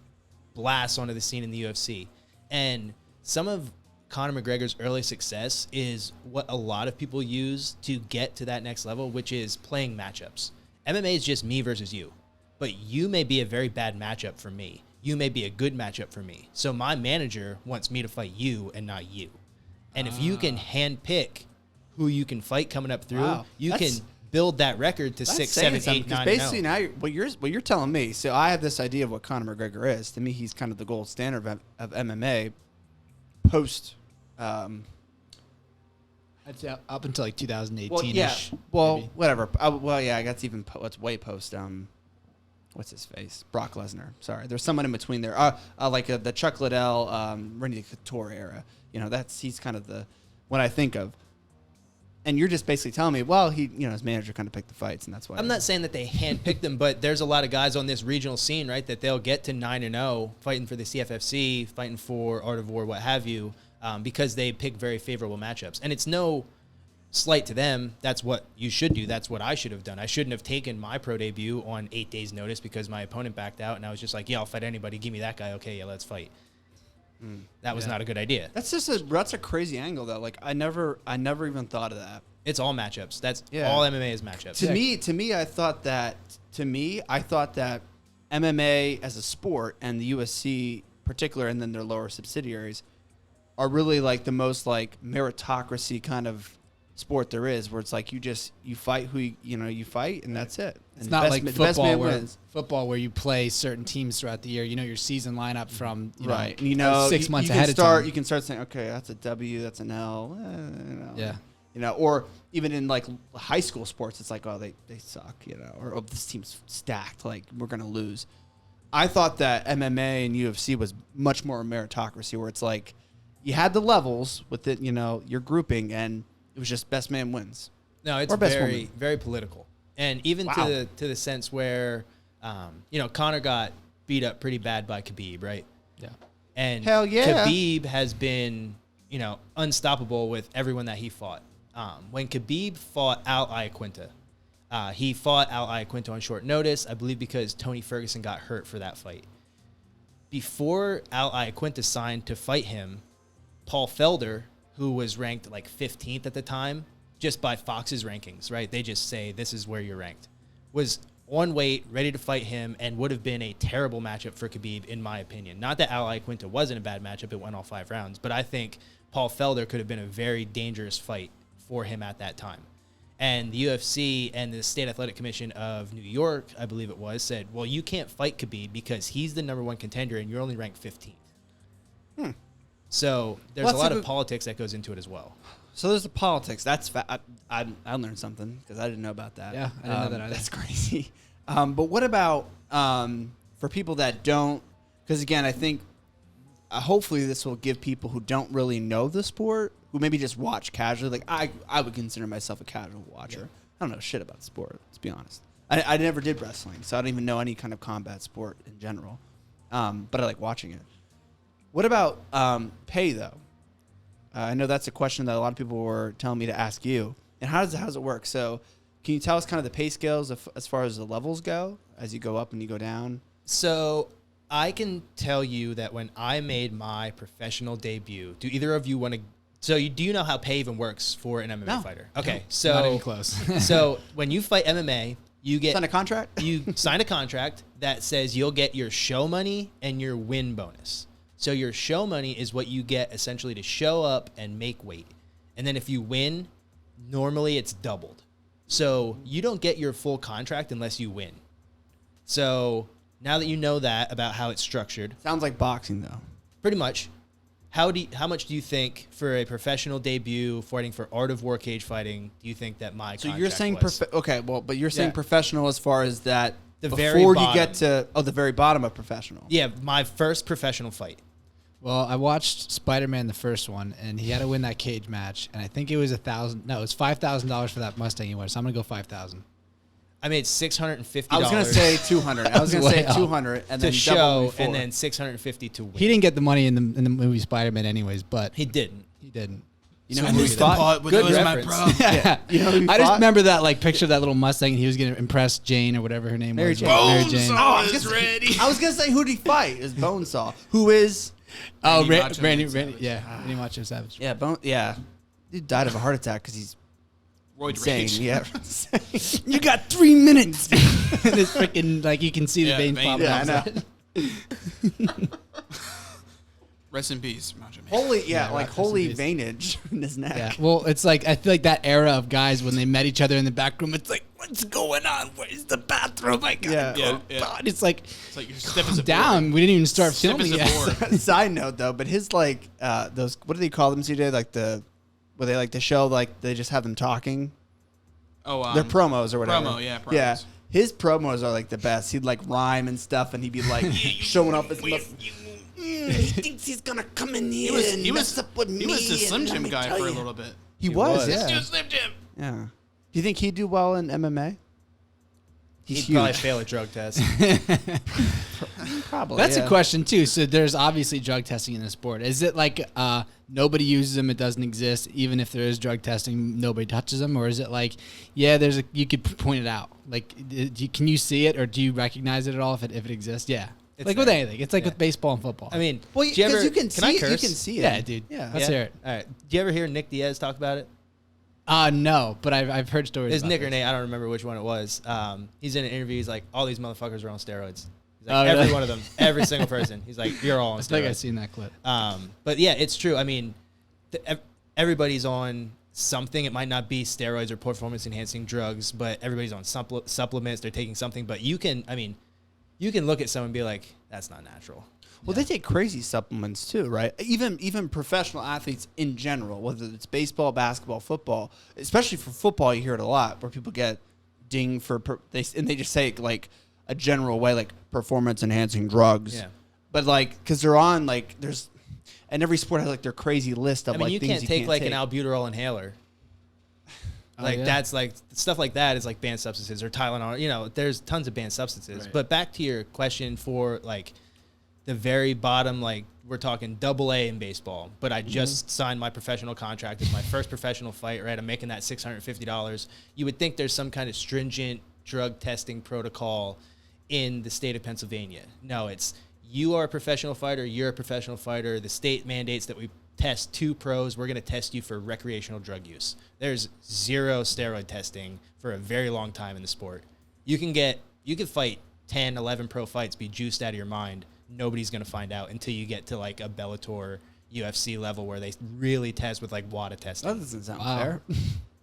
blasts onto the scene in the UFC. And some of Conor McGregor's early success is what a lot of people use to get to that next level, which is playing matchups. MMA is just me versus you, but you may be a very bad matchup for me. You may be a good matchup for me. So my manager wants me to fight you and not you. And if you can handpick who you can fight coming up through, Wow. you can build that record to 6, 7, 8, 9, basically 0. now what you're telling me. So I have this idea of what Conor McGregor is. To me, he's kind of the gold standard of MMA post. I'd say up until like 2018. Well, yeah. Well, whatever. I guess even what's way post. What's his face? Brock Lesnar. Sorry, there's someone in between there. The Chuck Liddell, Randy Couture era. He's kind of the what I think of. And you're just basically telling me, well, his manager kind of picked the fights, and that's why. I'm not saying that they handpicked them, but there's a lot of guys on this regional scene, right, that they'll get to 9-0, fighting for the CFFC, fighting for Art of War, what have you, because they pick very favorable matchups. And it's no slight to them, that's what you should do. That's what I should have done. I shouldn't have taken my pro debut on 8 days notice because my opponent backed out, and I was just like, yeah, I'll fight anybody. Give me that guy. Okay, yeah, let's fight. That was not a good idea. That's a crazy angle though. Like I never even thought of that. It's all matchups. That's all MMA is matchups. To me, I thought that MMA as a sport and the UFC particular, and then their lower subsidiaries, are really like the most like meritocracy kind of sport there is, where it's like you fight who you fight, and that's it. It's And not like football where you play certain teams throughout the year. You know your season lineup from right. You know 6 months ahead of time. You can start saying, okay, that's a W, that's an L. Yeah. Or even in like high school sports, it's like, oh, they suck, or oh, this team's stacked, like we're gonna lose. I thought that MMA and UFC was much more a meritocracy, where it's like you had the levels with it, your grouping, and it was just best man wins. No, it's very, very political. And even to the sense where, Conor got beat up pretty bad by Khabib, right? Yeah. And hell yeah, Khabib has been, unstoppable with everyone that he fought. When Khabib fought Al Iaquinta, he fought Al Iaquinta on short notice, I believe because Tony Ferguson got hurt for that fight. Before Al Iaquinta signed to fight him, Paul Felder, who was ranked like 15th at the time, just by Fox's rankings, right? They just say, this is where you're ranked, was on weight, ready to fight him, and would have been a terrible matchup for Khabib, in my opinion. Not that Al Iaquinta wasn't a bad matchup, it went all 5 rounds, but I think Paul Felder could have been a very dangerous fight for him at that time. And the UFC and the State Athletic Commission of New York, I believe it was, said, well, you can't fight Khabib because he's the number 1 contender and you're only ranked 15th. So there's a lot of politics that goes into it as well. So there's the politics. That's I learned something because I didn't know about that. Yeah, I didn't know that either. That's crazy. But what about for people that don't? Because again, I think hopefully this will give people who don't really know the sport, who maybe just watch casually. Like I would consider myself a casual watcher. Yeah. I don't know shit about sport. Let's be honest. I never did wrestling, so I don't even know any kind of combat sport in general. But I like watching it. What about pay though? I know that's a question that a lot of people were telling me to ask you. And how does it work? So can you tell us kind of the pay scales as far as the levels go, as you go up and you go down? So I can tell you that when I made my professional debut, do either of you want to? So do you know how pay even works for an MMA fighter? Okay, so not even close. So when you fight MMA, you get sign a contract. You sign a contract that says you'll get your show money and your win bonus. So your show money is what you get essentially to show up and make weight. And then if you win, normally it's doubled. So you don't get your full contract unless you win. So now that you know that about how it's structured. Sounds like boxing though. Pretty much. How much do you think for a professional debut fighting for Art of War cage fighting, do you think that my contract you're saying was? but you're saying professional as far as that the before you get to the very bottom of professional. Yeah, my first professional fight. Well, I watched Spider-Man, the first one, and he had to win that cage match, and I think it was $5,000 for that Mustang he won. So I'm gonna go $5,000. I made $650. I was gonna say 200. I was gonna say 200, and then to show, and then 650 to win. He didn't get the money in the movie Spider-Man, anyways, but he didn't. He didn't. You know who he fought? Good reference. Yeah. You know who he I fought? just remember that picture of that little Mustang, and he was gonna impress Jane or whatever her name was. Mary Jane. Ready. I was gonna say who did he fight? It was Bonesaw, who is Randy Macho Savage. Yeah, he died of a heart attack because he's Roid insane. rage. Yeah, You got 3 minutes. This freaking you can see the veins vein. popping Yeah, out. I know. Rest in peace, Macho Man. Holy veinage in his neck. Yeah. Well, it's like I feel like that era of guys when they met each other in the back room. It's like, what's going on? Where's the bathroom? I gotta go. God. It's like you're stiff as a down. board. We didn't even start Stiff filming as a yet. board. Side note though, but his those what do they call them, CJ? Like where they like the show, like they just have them talking. Oh, their promos or whatever. Promos. Yeah. His promos are like the best. He'd like rhyme and stuff, and he'd be like showing up his muscle. He thinks he's gonna come in here and mess up with me. He was the Slim Jim guy for a little bit. He was, yeah. Let's do Slim Jim. Yeah. Do you think he'd do well in MMA? He'd probably fail a drug test. Probably. That's a question too. So there's obviously drug testing in the sport. Is it like nobody uses them, it doesn't exist, even if there is drug testing, nobody touches them, or is it like, yeah, you could point it out? Like, can you see it, or do you recognize it at all if it exists? Yeah, It's like there. with anything, it's like with baseball and football. I mean, Well, do you because ever, you can can I see it. You curse? can see it. Yeah, dude. Yeah. Let's hear it. All right. Do you ever hear Nick Diaz talk about it? No, but I've heard stories. It's about Nick or this. Nate. I don't remember which one it was. He's in an interview. He's like, all these motherfuckers are on steroids. He's like, Oh, every really? one of them, every single person. He's like, you're all on I think I've steroids. seen that clip. But yeah, it's true. I mean, everybody's on something. It might not be steroids or performance enhancing drugs, but everybody's on supplements. They're taking something. But you can look at someone and be like, that's not natural. Well, they take crazy supplements too, right? Even professional athletes in general, whether it's baseball, basketball, football, especially for football, you hear it a lot where people get dinged for they just say it like a general way, like performance enhancing drugs. Yeah. But like, because they're on like and every sport has like their crazy list of I mean, like you things can't take like take. an albuterol inhaler. Like yeah. that's like stuff like that is like banned substances or Tylenol. You know, there's tons of banned substances. Right. But back to your question for like the very bottom, like we're talking AA in baseball, but I just signed my professional contract. It's my first professional fight, right? I'm making that $650. You would think there's some kind of stringent drug testing protocol in the state of Pennsylvania. No, it's you are a professional fighter, you're a professional fighter. The state mandates that we test 2 pros. We're going to test you for recreational drug use. There's zero steroid testing for a very long time in the sport. You can fight 10, 11 pro fights, be juiced out of your mind. Nobody's going to find out until you get to like a Bellator UFC level where they really test with like WADA testing. That doesn't sound Wow. fair.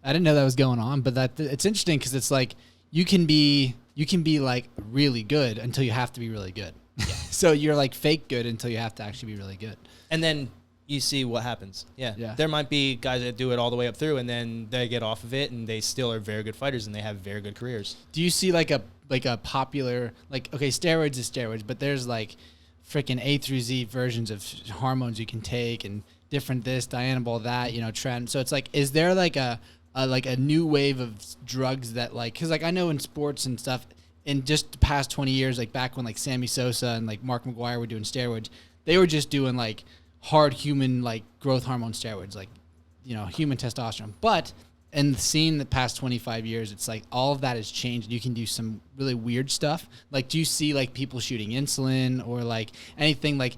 I didn't know that was going on, but it's interesting because it's like you can be like really good until you have to be really good. Yeah. So you're like fake good until you have to actually be really good. And then you see what happens. Yeah. Yeah. There might be guys that do it all the way up through and then they get off of it and they still are very good fighters and they have very good careers. Do you see like a popular, like, okay, steroids is steroids, but there's like freaking A through Z versions of hormones you can take and different this, Dianabol that, trend. So it's like, is there like a new wave of drugs that like, cause like I know in sports and stuff in just the past 20 years, like back when like Sammy Sosa and like Mark McGuire were doing steroids, they were just doing like hard human, like growth hormone steroids, like, human testosterone. But in the past 25 years, it's like all of that has changed. You can do some really weird stuff. Like, do you see like people shooting insulin or like anything like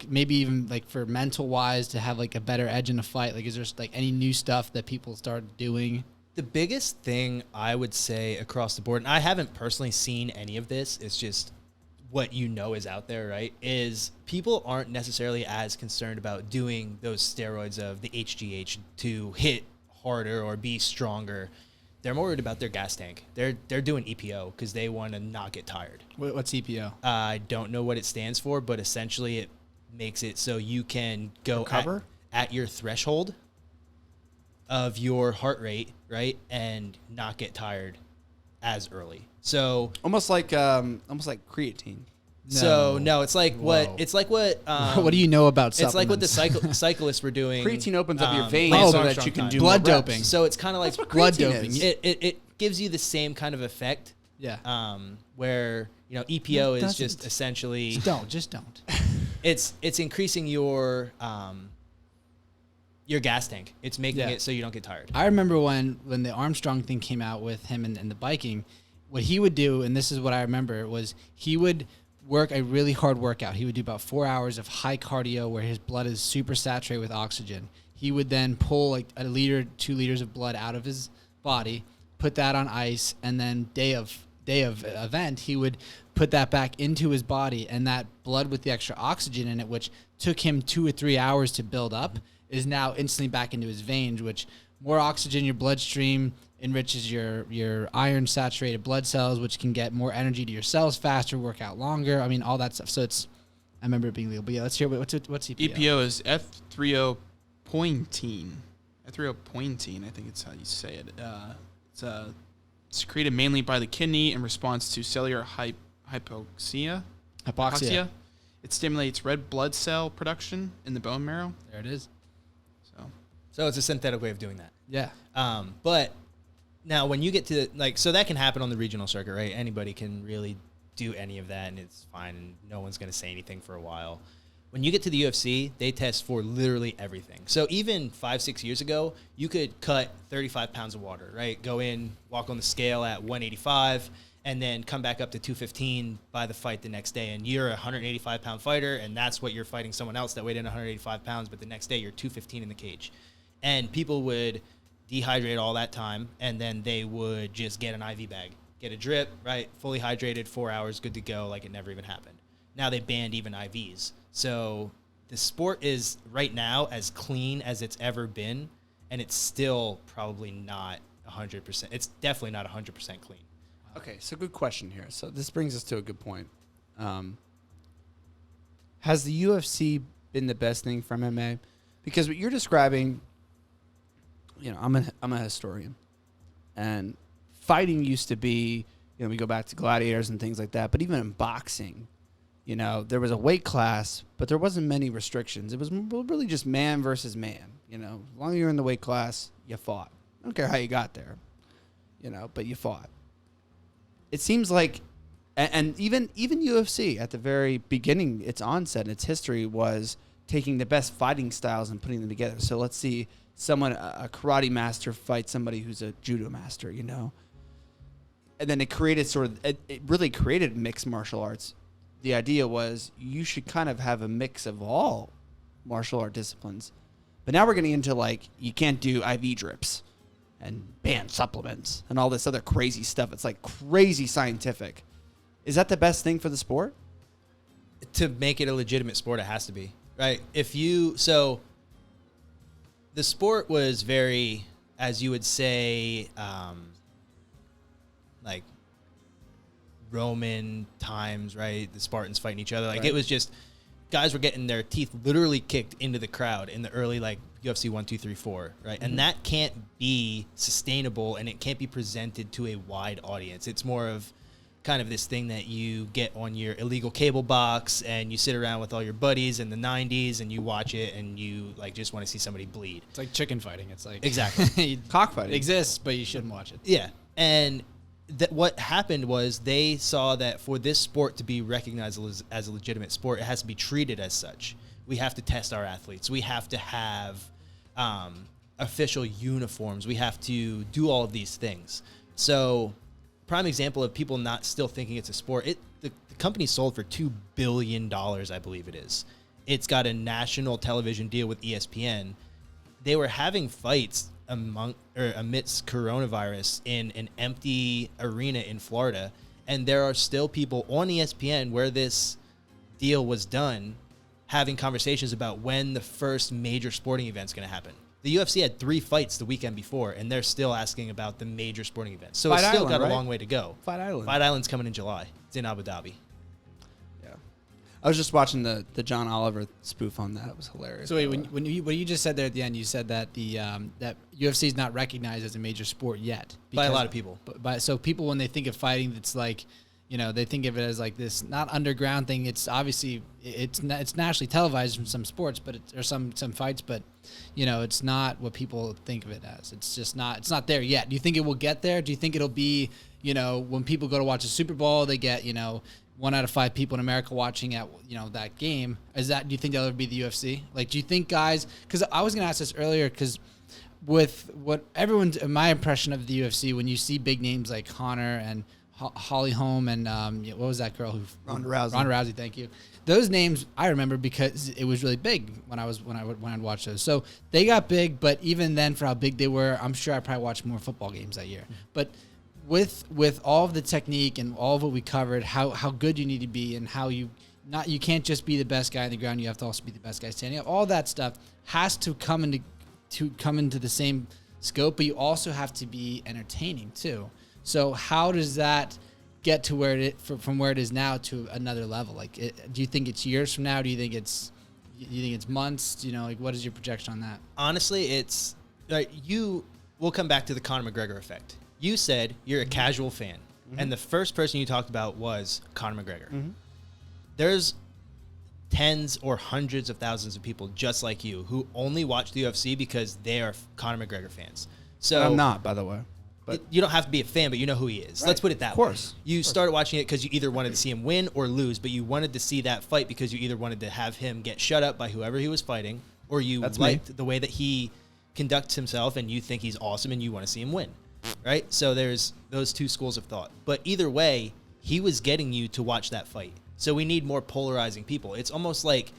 maybe even like for mental wise to have like a better edge in a fight? Like, is there like any new stuff that people started doing? The biggest thing I would say across the board, and I haven't personally seen any of this, it's just what is out there, right, is people aren't necessarily as concerned about doing those steroids of the HGH to hit harder or be stronger. They're more worried about their gas tank. They're doing EPO because they want to not get tired. What's EPO? I don't know what it stands for, but essentially it makes it so you can go Recover? at your threshold of your heart rate, right, and not get tired as early. So almost like creatine. no, it's like Whoa. what do you know about it's like what the supplements? cyclists were doing. Creatine opens up your veins Lance so that Armstrong you can time. do Blood more reps. doping. So it's kind of like That's what blood creatine doping. is. it gives you the same kind of effect. Yeah. Where EPO No, it is just doesn't. essentially Just don't. it's increasing your gas tank. It's making Yeah. it so you don't get tired. I remember when the Armstrong thing came out with him and the biking, what he would do, and this is what I remember, was he would work a really hard workout. He would do about 4 hours of high cardio where his blood is super saturated with oxygen. He would then pull like 1 liter, 2 liters of blood out of his body, put that on ice, and then day of event, he would put that back into his body, and that blood with the extra oxygen in it, which took him 2 or 3 hours to build up, is now instantly back into his veins, which more oxygen in your bloodstream enriches your iron saturated blood cells, which can get more energy to your cells faster, work out longer. I mean, all that stuff. So I remember it being legal. But yeah, let's hear what's EPO? EPO is F3O-pointine. F3O-pointine, I think it's how you say it. It's secreted mainly by the kidney in response to cellular hypoxia. It stimulates red blood cell production in the bone marrow. There it is. So it's a synthetic way of doing that. Yeah. But Now, when you get to so that can happen on the regional circuit, right? Anybody can really do any of that, and it's fine, and no one's going to say anything for a while. When you get to the UFC, they test for literally everything. So even 5-6 years ago, you could cut 35 pounds of water, right? Go in, walk on the scale at 185, and then come back up to 215 by the fight the next day. And you're a 185-pound fighter, and that's what you're fighting someone else that weighed in 185 pounds, but the next day you're 215 in the cage. And people would dehydrate all that time, and then they would just get an IV bag, get a drip, right? Fully hydrated, 4 hours, good to go, like it never even happened. Now they banned even IVs. So the sport is right now as clean as it's ever been, and it's still probably not 100%. It's definitely not 100% clean. Okay, so good question here. So this brings us to a good point. Has the UFC been the best thing for MMA? Because what you're describing, I'm a historian, and fighting used to be, we go back to gladiators and things like that. But even in boxing, there was a weight class, but there wasn't many restrictions. It was really just man versus man. As long as you're in the weight class, you fought. I don't care how you got there, but you fought. It seems like, and even UFC at the very beginning, its onset, its history was taking the best fighting styles and putting them together. So let's see a karate master fight somebody who's a judo master, and then it created it really created mixed martial arts. The idea was you should kind of have a mix of all martial art disciplines. But now we're getting into you can't do IV drips and banned supplements and all this other crazy stuff. It's crazy scientific. Is that the best thing for the sport? To make it a legitimate sport, it has to be, right? The sport was very, as you would say, Roman times, right? The Spartans fighting each other. Right. It was just guys were getting their teeth literally kicked into the crowd in the early UFC 1, 2, 3, 4, right? Mm-hmm. And that can't be sustainable, and it can't be presented to a wide audience. It's more of kind of this thing that you get on your illegal cable box, and you sit around with all your buddies in the 90s, and you watch it, and you just want to see somebody bleed. It's like chicken fighting. It's exactly cockfighting. It exists, but you shouldn't watch it. Yeah, and what happened was they saw that for this sport to be recognized as a legitimate sport, it has to be treated as such. We have to test our athletes. We have to have official uniforms. We have to do all of these things. So, prime example of people not still thinking it's a sport. The company sold for $2 billion, I believe it is. It's got a national television deal with ESPN. They were having fights amidst coronavirus in an empty arena in Florida, and there are still people on ESPN where this deal was done having conversations about when the first major sporting event's going to happen. The UFC had 3 fights the weekend before, and they're still asking about the major sporting events. So it's still got a long way to go. Fight Island. Fight Island's coming in July. It's in Abu Dhabi. I was just watching the John Oliver spoof on that. It was hilarious. So wait, when you just said there at the end, you said that that UFC is not recognized as a major sport yet By a lot of people. So people, when they think of fighting, it's they think of it as this not underground thing. It's obviously it's nationally televised from some sports, but or some fights, but it's not what people think of it as. It's just not. It's not there yet. Do you think it will get there? Do you think it'll be when people go to watch a Super Bowl, they get 1 out of 5 people in America watching at that game? Do you think that'll ever be the UFC? Do you think guys? Because I was gonna ask this earlier, because with what my impression of the UFC, when you see big names like Conor and Holly Holm and what was that girl who Ronda Rousey. Ronda Rousey, thank you. Those names I remember because it was really big when I'd watch those. So they got big, but even then, for how big they were, I'm sure I probably watched more football games that year. But with all of the technique and all of what we covered, how good you need to be, and how you can't just be the best guy on the ground, you have to also be the best guy standing up. All that stuff has to come into the same scope, but you also have to be entertaining too. So how does that get to from where it is now to another level? Do you think it's years from now? Do you think it's months? What is your projection on that? Honestly, it's we'll come back to the Conor McGregor effect. You said you're a casual fan, and the first person you talked about was Conor McGregor. Mm-hmm. There's tens or hundreds of thousands of people just like you who only watch the UFC because they are Conor McGregor fans. So I'm not, by the way. But you don't have to be a fan, but you know who he is. Right. Let's put it that Of way. course. You started watching it because you either wanted to see him win or lose, but you wanted to see that fight because you either wanted to have him get shut up by whoever he was fighting, or you That's liked the way that he conducts himself and you think he's awesome and you want to see him win. Right? So there's those two schools of thought. But either way, he was getting you to watch that fight. So we need more polarizing people. It's almost like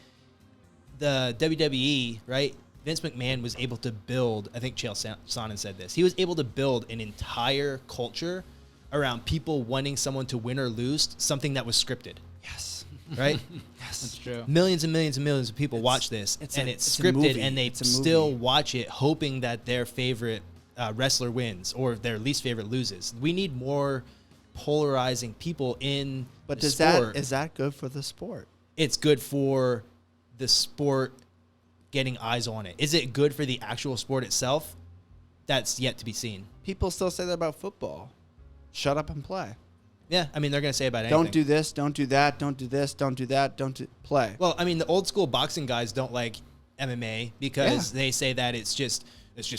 the WWE, right? Vince McMahon was able to build, I think Chael Sonnen said this, he was able to build an entire culture around people wanting someone to win or lose, something that was scripted. yes. Right? Yes. That's true. Millions and millions and millions of people watch this, and it's a scripted, movie. and they It's a still movie. watch it hoping that their favorite wrestler wins or their least favorite loses. We need more polarizing people in But the sport. is that good for the sport? It's good for the sport getting eyes on it. Is it good for the actual sport itself? That's yet to be seen. People still say that about football. Shut up and play. Yeah, I mean, they're going to say about anything. Don't do this, don't do that, don't do this, don't do that, play. Well, I mean, the old school boxing guys don't like MMA because they say that it's just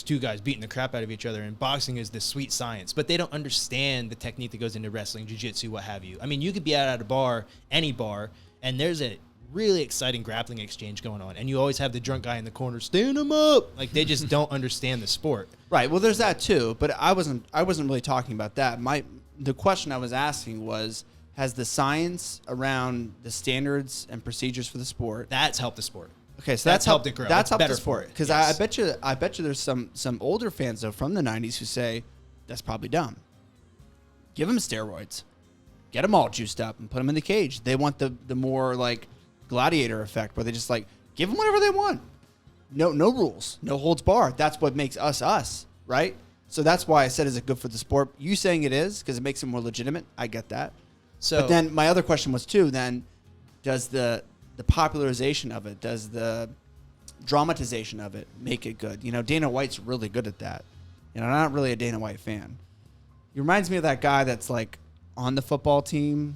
two guys beating the crap out of each other, and boxing is the sweet science. But they don't understand the technique that goes into wrestling, jiu-jitsu, what have you. I mean, you could be out at a bar, any bar, and there's a really exciting grappling exchange going on, and you always have the drunk guy in the corner, stand him up. Like, they just don't understand the sport. Right. Well, there's that too, but I wasn't really talking about that. The question I was asking was, has the science around the standards and procedures for the sport? That's helped the sport. Okay, so That's helped it grow. That's It's helped better the sport for it. because Yes. I bet you there's some older fans though from the '90s who say that's probably dumb. Give them steroids, get them all juiced up, and put them in the cage. They want the more like gladiator effect where they just like give them whatever they want. No rules, no holds barred. That's what makes us, right? So that's why I said, is it good for the sport? You saying it is because it makes it more legitimate. I get that. So, But then my other question was too, then does the popularization of it, does the dramatization of it make it good? You know, Dana White's really good at that. You know, I'm not really a Dana White fan. He reminds me of that guy that's like on the football team,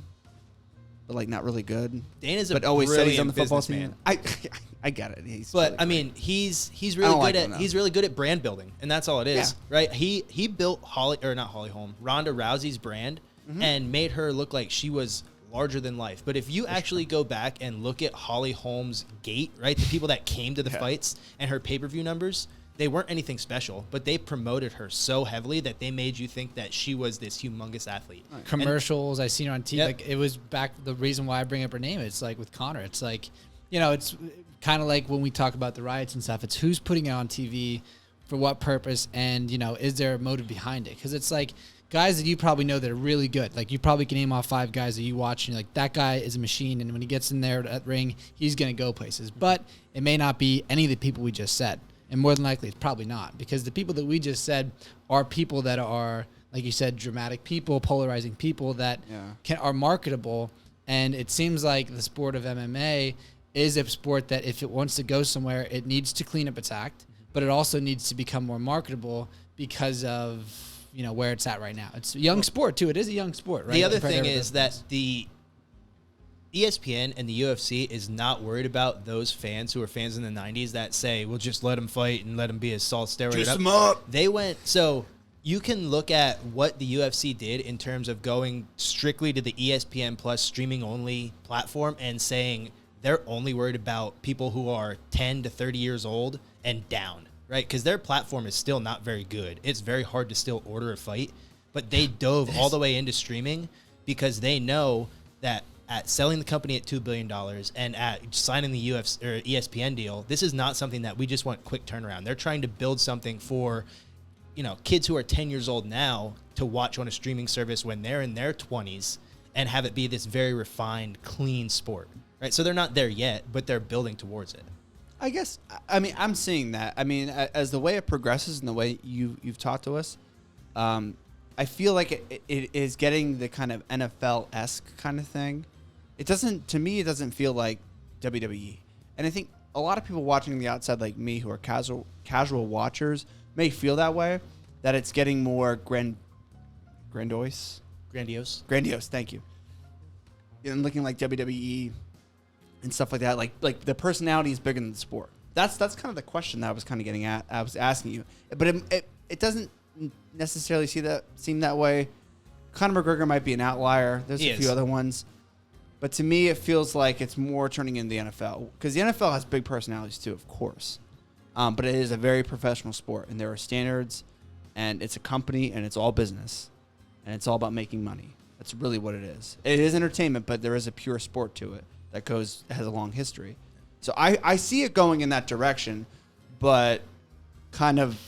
but like not really good. Dana's a but always said he's on the brilliant football team. businessman. I get it. He's But really I great. mean, he's I really don't like good him, at though. he's really good at brand building, and that's all it is, Yeah. right? He built Ronda Rousey's brand and made her look like she was larger than life. But if you actually go back and look at Holly Holm's gate, right, the people that came to the fights and her pay-per-view numbers, they weren't anything special, but they promoted her so heavily that they made you think that she was this humongous athlete. Right. Commercials, I seen her on TV. Yep. Like, it was back the reason why I bring up her name. It's like with Connor. It's like, you know, it's kind of like when we talk about the riots and stuff. It's who's putting it on TV, for what purpose, and, you know, is there a motive behind it? Because it's like guys that you probably know that are really good. Like, you probably can name off 5 guys that you watch and you're like, that guy is a machine, and when he gets in there at ring, he's going to go places. But it may not be any of the people we just said. And more than likely, it's probably not, because the people that we just said are people that are, like you said, dramatic people, polarizing people that are marketable. And it seems like the sport of MMA is a sport that if it wants to go somewhere, it needs to clean up its act, but it also needs to become more marketable because of, you know, where it's at right now. It's a young sport too. It is a young sport, right? The other Compared to thing other is that things. the ESPN and the UFC is not worried about those fans who are fans in the 90s that say, well, just let them fight and let them be a salt steroid Juice up. 'em up. They went, so you can look at what the UFC did in terms of going strictly to the ESPN Plus streaming only platform and saying they're only worried about people who are 10 to 30 years old and down, right? Because their platform is still not very good. It's very hard to still order a fight, but they dove all the way into streaming because they know that at selling the company at $2 billion and at signing the UFC or ESPN deal, this is not something that we just want quick turnaround. They're trying to build something for, you know, kids who are 10 years old now to watch on a streaming service when they're in their 20s and have it be this very refined, clean sport, right? So they're not there yet, but they're building towards it. I guess, I mean, I'm seeing that. I mean, as the way it progresses and the way you've talked to us, I feel like it is getting the kind of NFL-esque kind of thing. It doesn't, to me, it doesn't feel like WWE. And I think a lot of people watching on the outside like me who are casual watchers may feel that way, that it's getting more grandiose, thank you. And looking like WWE and stuff like that, like the personality is bigger than the sport. That's kind of the question that I was kind of getting at. I was asking you, but it doesn't necessarily seem that way. Conor McGregor might be an outlier. There's a few other ones. But to me, it feels like it's more turning into the NFL. Because the NFL has big personalities too, of course. But it is a very professional sport. And there are standards. And it's a company. And it's all business. And it's all about making money. That's really what it is. It is entertainment, but there is a pure sport to it that has a long history. So I see it going in that direction. But kind of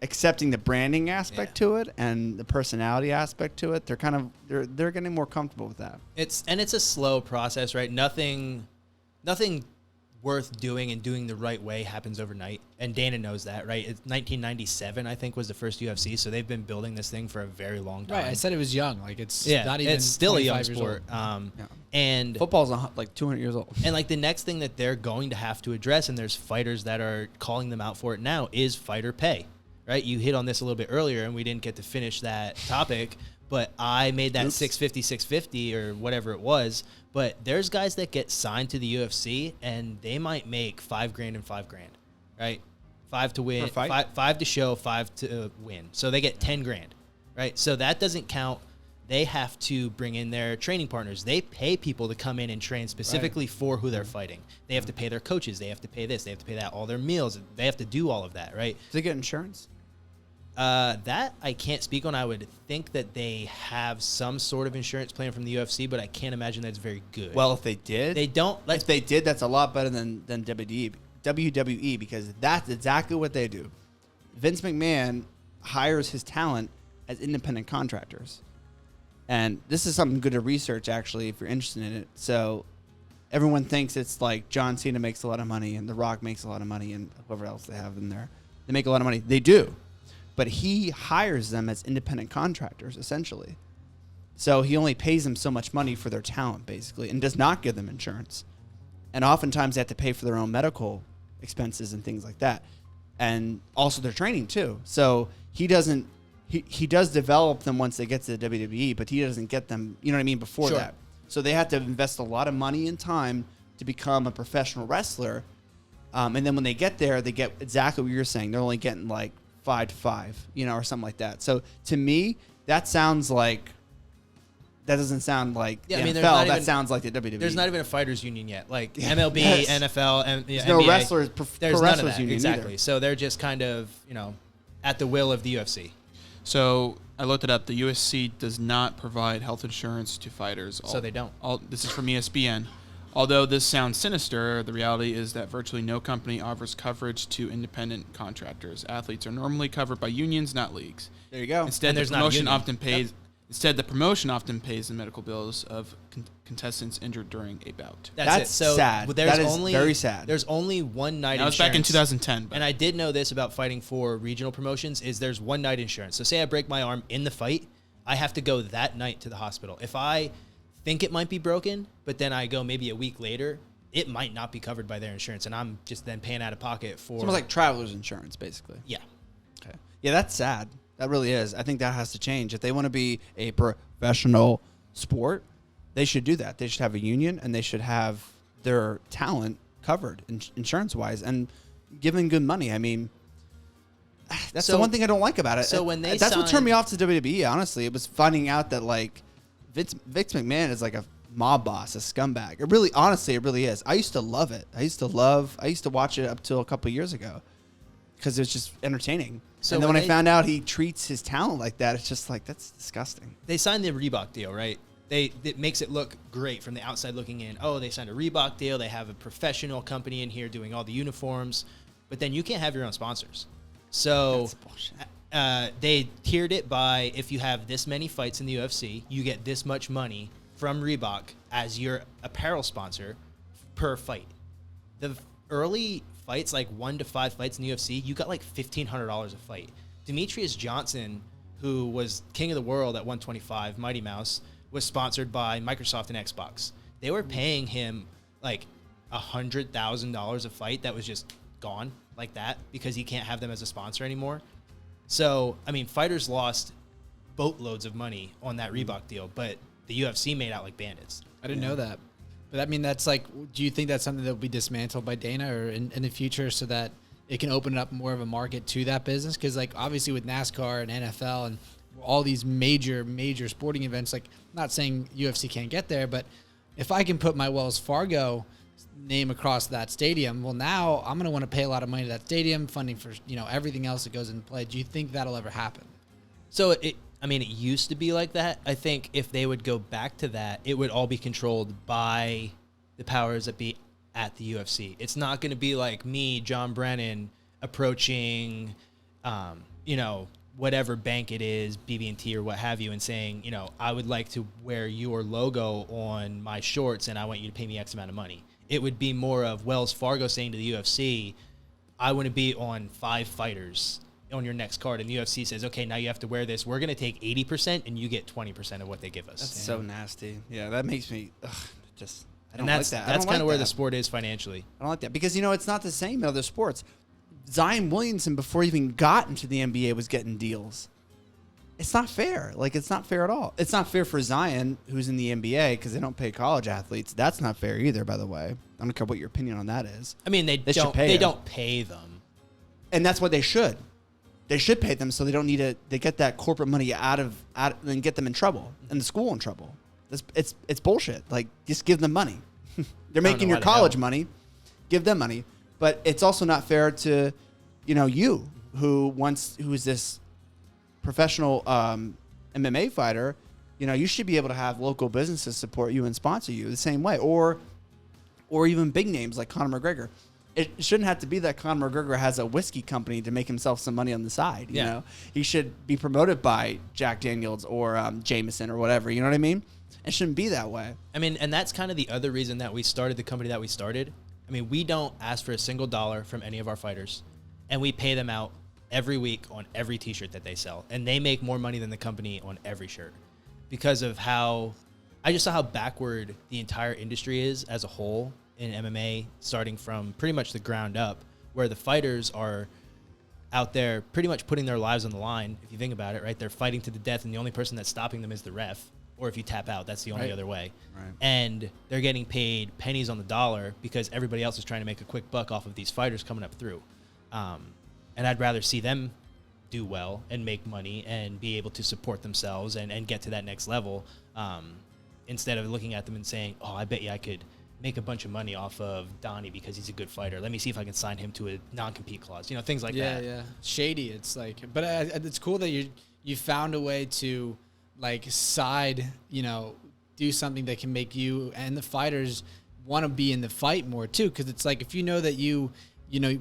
accepting the branding aspect to it and the personality aspect to it, they're getting more comfortable with that. It's a slow process, right? Nothing worth doing and doing the right way happens overnight. And Dana knows that, right? It's 1997, I think, was the first UFC. So they've been building this thing for a very long time. Right. I said it was young. Like it's not even. It's still a young sport. And football's like 200 years old. And like the next thing that they're going to have to address, and there's fighters that are calling them out for it now, is fighter pay. Right, you hit on this a little bit earlier, and we didn't get to finish that topic. But I made that 650 or whatever it was. But there's guys that get signed to the UFC, and they might make $5,000 and $5,000, right? 5 to win, 5 to show, 5 to win. So they get $10,000, right? So that doesn't count. They have to bring in their training partners. They pay people to come in and train specifically for who they're fighting. They have to pay their coaches. They have to pay this. They have to pay that. All their meals. They have to do all of that, right? Do they get insurance? That I can't speak on. I would think that they have some sort of insurance plan from the UFC, but I can't imagine that's very good. Well, if they did, they don't. If they did, that's a lot better than WWE because that's exactly what they do. Vince McMahon hires his talent as independent contractors. And this is something good to research, actually, if you're interested in it. So everyone thinks it's like John Cena makes a lot of money and The Rock makes a lot of money and whoever else they have in there. They make a lot of money. They do. But he hires them as independent contractors, essentially. So he only pays them so much money for their talent, basically, and does not give them insurance. And oftentimes they have to pay for their own medical expenses and things like that. And also their training, too. So he doesn't... He does develop them once they get to the WWE, but he doesn't get them, you know what I mean, before that. So they have to invest a lot of money and time to become a professional wrestler. And then when they get there, they get exactly what you're saying. They're only getting like 5 to 5, you know, or something like that. So to me, that doesn't sound like the NFL. That sounds like the WWE. There's not even a fighters union yet. Like MLB, NFL, and there's NBA. No wrestlers. There's none of that. Union Exactly. Either. So they're just kind of, at the will of the UFC. So I looked it up. The UFC does not provide health insurance to fighters. So they don't. This is from ESPN. Although this sounds sinister, the reality is that virtually no company offers coverage to independent contractors. Athletes are normally covered by unions, not leagues. There you go. Instead, the promotion often pays the medical bills of contestants injured during a bout. That's so sad. That is very sad. There's only one night that was insurance. back in 2010. And I did know this about fighting for regional promotions is there's one night insurance. So say I break my arm in the fight, I have to go that night to the hospital. If I think it might be broken, but then I go maybe a week later, it might not be covered by their insurance, and I'm just then paying out of pocket for... It's almost like traveler's insurance, basically. Yeah. Okay. Yeah, that's sad. That really is. I think that has to change. If they want to be a professional sport, they should do that. They should have a union, and they should have their talent covered insurance-wise and given good money. I mean, that's the one thing I don't like about it. So when they That's what turned me off to WWE, honestly. It was finding out that, like, Vince McMahon is like a mob boss, a scumbag. It really is. I used to love it. I used to watch it up till a couple of years ago because it was just entertaining. So and then when I found out he treats his talent like that, it's just like, that's disgusting. They signed the Reebok deal, right? It makes it look great from the outside looking in. Oh, they signed a Reebok deal. They have a professional company in here doing all the uniforms. But then you can't have your own sponsors. So That's bullshit. They tiered it by if you have this many fights in the UFC, you get this much money from Reebok as your apparel sponsor per fight. The early fights, like 1 to 5 fights in the UFC, you got like $1,500 a fight. Demetrius Johnson, who was king of the world at 125, Mighty Mouse, was sponsored by Microsoft and Xbox. They were paying him like $100,000 a fight that was just gone like that because he can't have them as a sponsor anymore. So, I mean, fighters lost boatloads of money on that Reebok deal, but the UFC made out like bandits. I didn't know that. But I mean, that's like, do you think that's something that will be dismantled by Dana or in the future so that it can open up more of a market to that business. Because like obviously with NASCAR and NFL and all these major sporting events, like not saying UFC can't get there, but if I can put my Wells Fargo name across that stadium, well, now I'm going to want to pay a lot of money to that stadium, funding for, everything else that goes into play. Do you think that'll ever happen? So it used to be like that. I think if they would go back to that, it would all be controlled by the powers that be at the UFC. It's not going to be like me, John Brennan, approaching, whatever bank it is, BB&T or what have you, and saying, I would like to wear your logo on my shorts and I want you to pay me X amount of money. It would be more of Wells Fargo saying to the UFC, I want to be on 5 fighters on your next card. And the UFC says, okay, now you have to wear this. We're going to take 80% and you get 20% of what they give us. That's so nasty. Yeah, that makes me I don't that's like that. That's kind of where the sport is financially. I don't like that because, it's not the same in other sports. Zion Williamson, before he even got into the NBA, was getting deals. It's not fair. Like, it's not fair at all. It's not fair for Zion, who's in the NBA, because they don't pay college athletes. That's not fair either, by the way. I don't care what your opinion on that is. I mean, they don't pay them. And that's what they should. They should pay them so they don't need to. They get that corporate money out and get them in trouble and the school in trouble. It's bullshit. Like, just give them money. They're making your college money. Give them money. But it's also not fair to, you who's this professional MMA fighter. You should be able to have local businesses support you and sponsor you the same way, or even big names like Conor McGregor. It shouldn't have to be that Conor McGregor has a whiskey company to make himself some money on the side. You know, he should be promoted by Jack Daniels or Jameson or whatever. You know what I mean? It shouldn't be that way. I mean, and that's kind of the other reason that we started the company that we started. I mean, we don't ask for a single dollar from any of our fighters, and we pay them out every week on every T-shirt that they sell, and they make more money than the company on every shirt because of how I just saw how backward the entire industry is as a whole in MMA, starting from pretty much the ground up, where the fighters are out there pretty much putting their lives on the line. If you think about it, right? They're fighting to the death, and the only person that's stopping them is the ref. Or if you tap out, that's the only other way. Right. And they're getting paid pennies on the dollar because everybody else is trying to make a quick buck off of these fighters coming up through. And I'd rather see them do well and make money and be able to support themselves and get to that next level instead of looking at them and saying, oh, I bet you I could make a bunch of money off of Donnie because he's a good fighter. Let me see if I can sign him to a non-compete clause. Things like that. Yeah. Shady. It's like, but it's cool that you found a way to like side, do something that can make you and the fighters want to be in the fight more too. Cause it's like, if you know that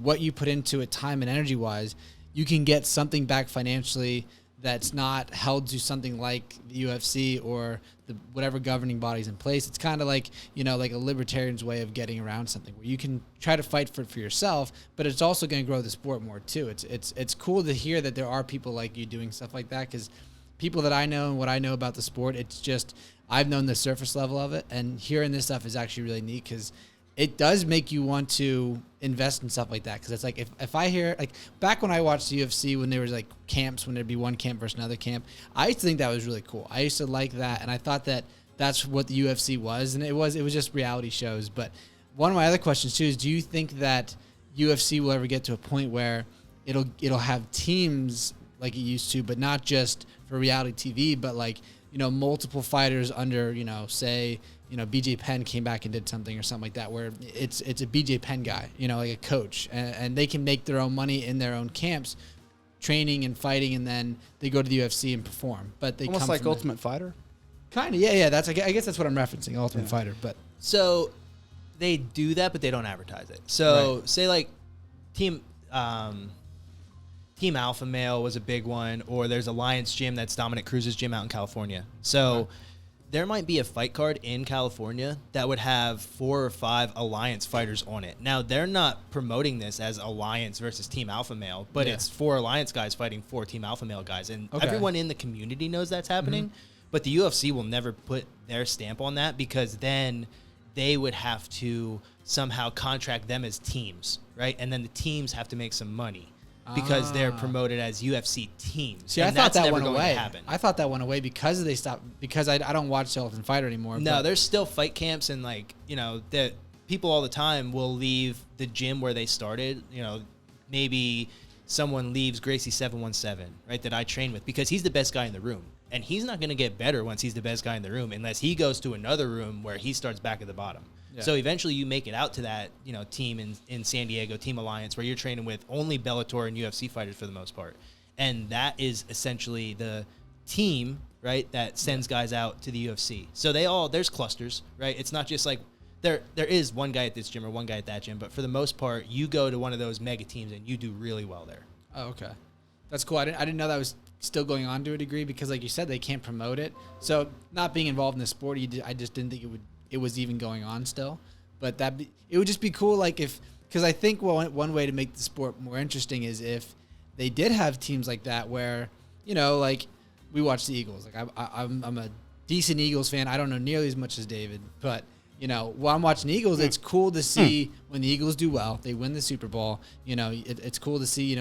what you put into it time and energy wise, you can get something back financially that's not held to something like the UFC or the whatever governing body's in place. It's kind of like, like a libertarian's way of getting around something where you can try to fight for yourself, but it's also going to grow the sport more too. It's cool to hear that there are people like you doing stuff like that. Cause people that I know and what I know about the sport, it's just, I've known the surface level of it, and hearing this stuff is actually really neat because it does make you want to invest in stuff like that. Because it's like, if I hear, like back when I watched the UFC, when there was like camps, when there'd be one camp versus another camp, I used to think that was really cool. I used to like that, and I thought that that's what the UFC was, and it was just reality shows. But one of my other questions too is, do you think that UFC will ever get to a point where it'll have teams like it used to, but not just for reality TV, but like, multiple fighters under, say, BJ Penn came back and did something or something like that, where it's a BJ Penn guy, like a coach, and they can make their own money in their own camps, training and fighting, and then they go to the UFC and perform. But they almost come like from Ultimate Fighter. Kind of, yeah. That's I guess that's what I'm referencing, Ultimate Fighter. But so they do that, but they don't advertise it. So say like Team Alpha Male was a big one, or there's Alliance Gym, that's Dominic Cruz's gym out in California. So there might be a fight card in California that would have 4 or 5 Alliance fighters on it. Now, they're not promoting this as Alliance versus Team Alpha Male, but it's 4 Alliance guys fighting 4 Team Alpha Male guys. And everyone in the community knows that's happening, but the UFC will never put their stamp on that because then they would have to somehow contract them as teams, right? And then the teams have to make some money because they're promoted as UFC teams. See, I thought that went away. I thought that went away because they stopped. Because I don't watch The Ultimate Fighter anymore. No, there's still fight camps, and like that people all the time will leave the gym where they started. maybe someone leaves Gracie 717, right, that I train with, because he's the best guy in the room. And he's not going to get better once he's the best guy in the room unless he goes to another room where he starts back at the bottom. Yeah. So eventually you make it out to that, team in San Diego, Team Alliance, where you're training with only Bellator and UFC fighters for the most part. And that is essentially the team, right, that sends guys out to the UFC. So there's clusters, right? It's not just like there is one guy at this gym or one guy at that gym, but for the most part, you go to one of those mega teams and you do really well there. Oh, okay. That's cool. I didn't know that was still going on to a degree because, like you said, they can't promote it. So not being involved in the sport, I just didn't think it was even going on still. But it would just be cool, like because I think one way to make the sport more interesting is if they did have teams like that where, like we watch the Eagles. Like I'm a decent Eagles fan. I don't know nearly as much as David, but while I'm watching the Eagles, it's cool to see when the Eagles do well, they win the Super Bowl. It's cool to see,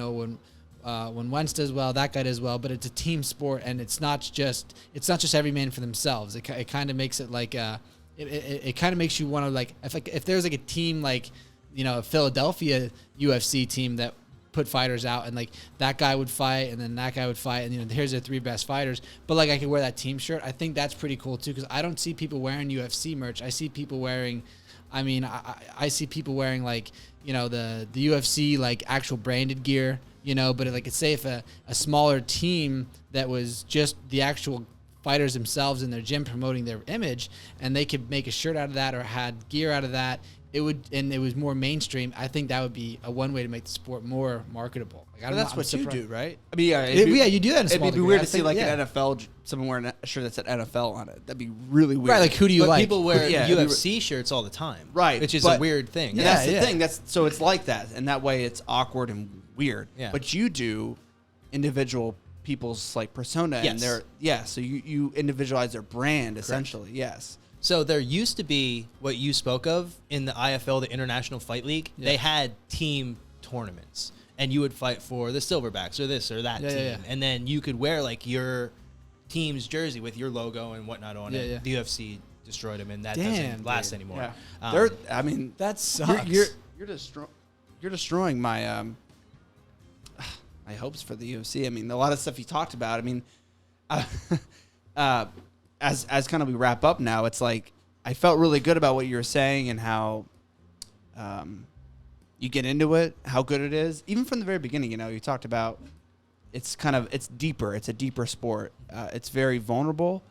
when Wentz does well, that guy does well, but it's a team sport, and it's not just every man for themselves. It kind of makes it like it kind of makes you want to, like, if there's like a team like a Philadelphia UFC team that put fighters out, and like that guy would fight and then that guy would fight, and here's their 3 best fighters, but like I could wear that team shirt. I think that's pretty cool too, because I don't see people wearing UFC merch. I see people wearing I see people wearing like the UFC like actual branded gear, but like say if a smaller team that was just the actual fighters themselves in their gym promoting their image, and they could make a shirt out of that or had gear out of that, it was more mainstream. I think that would be one way to make the sport more marketable. Like, that's what you do, right? I mean, you do that in a small It'd be degree. weird to see like an NFL, someone wearing a shirt that said NFL on it. That'd be really weird. Right, like who do you like? People wear UFC shirts all the time. Right. Which is a weird thing. Yeah, that's the thing. So it's like that. And that way it's awkward and weird. Yeah. But you do individual people's like persona, and so you individualize their brand essentially. Yes. So there used to be what you spoke of in the IFL, the International Fight League. Yeah. They had team tournaments, and you would fight for the Silverbacks or this or that team. Yeah. And then you could wear like your team's jersey with your logo and whatnot on it. Yeah. The UFC destroyed them, and that doesn't last anymore. Yeah. That sucks. You're destroying my my hopes for the UFC. I mean, a lot of stuff you talked about. I mean, as kind of we wrap up now, it's like I felt really good about what you were saying and how you get into it, how good it is. Even from the very beginning, you talked about it's deeper. It's a deeper sport. It's very vulnerable,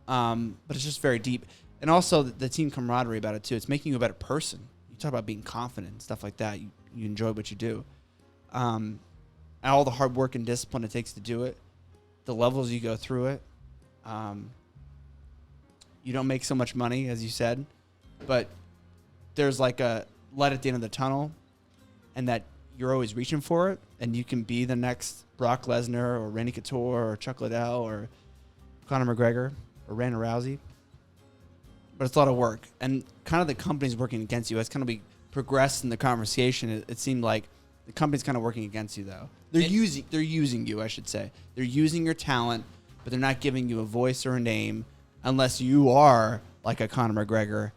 but it's just very deep. And also the team camaraderie about it too. It's making you a better person. You talk about being confident and stuff like that. You enjoy what you do. And all the hard work and discipline it takes to do it, the levels you go through it. You don't make so much money, as you said, but there's like a light at the end of the tunnel, and that you're always reaching for it, and you can be the next Brock Lesnar or Randy Couture or Chuck Liddell or Conor McGregor or Ronda Rousey. But it's a lot of work, and kind of the company's working against you. As kind of we progressed in the conversation, it seemed like the company's kind of working against you, though. They're using you, I should say. They're using your talent, but they're not giving you a voice or a name. Unless you are like a Conor McGregor,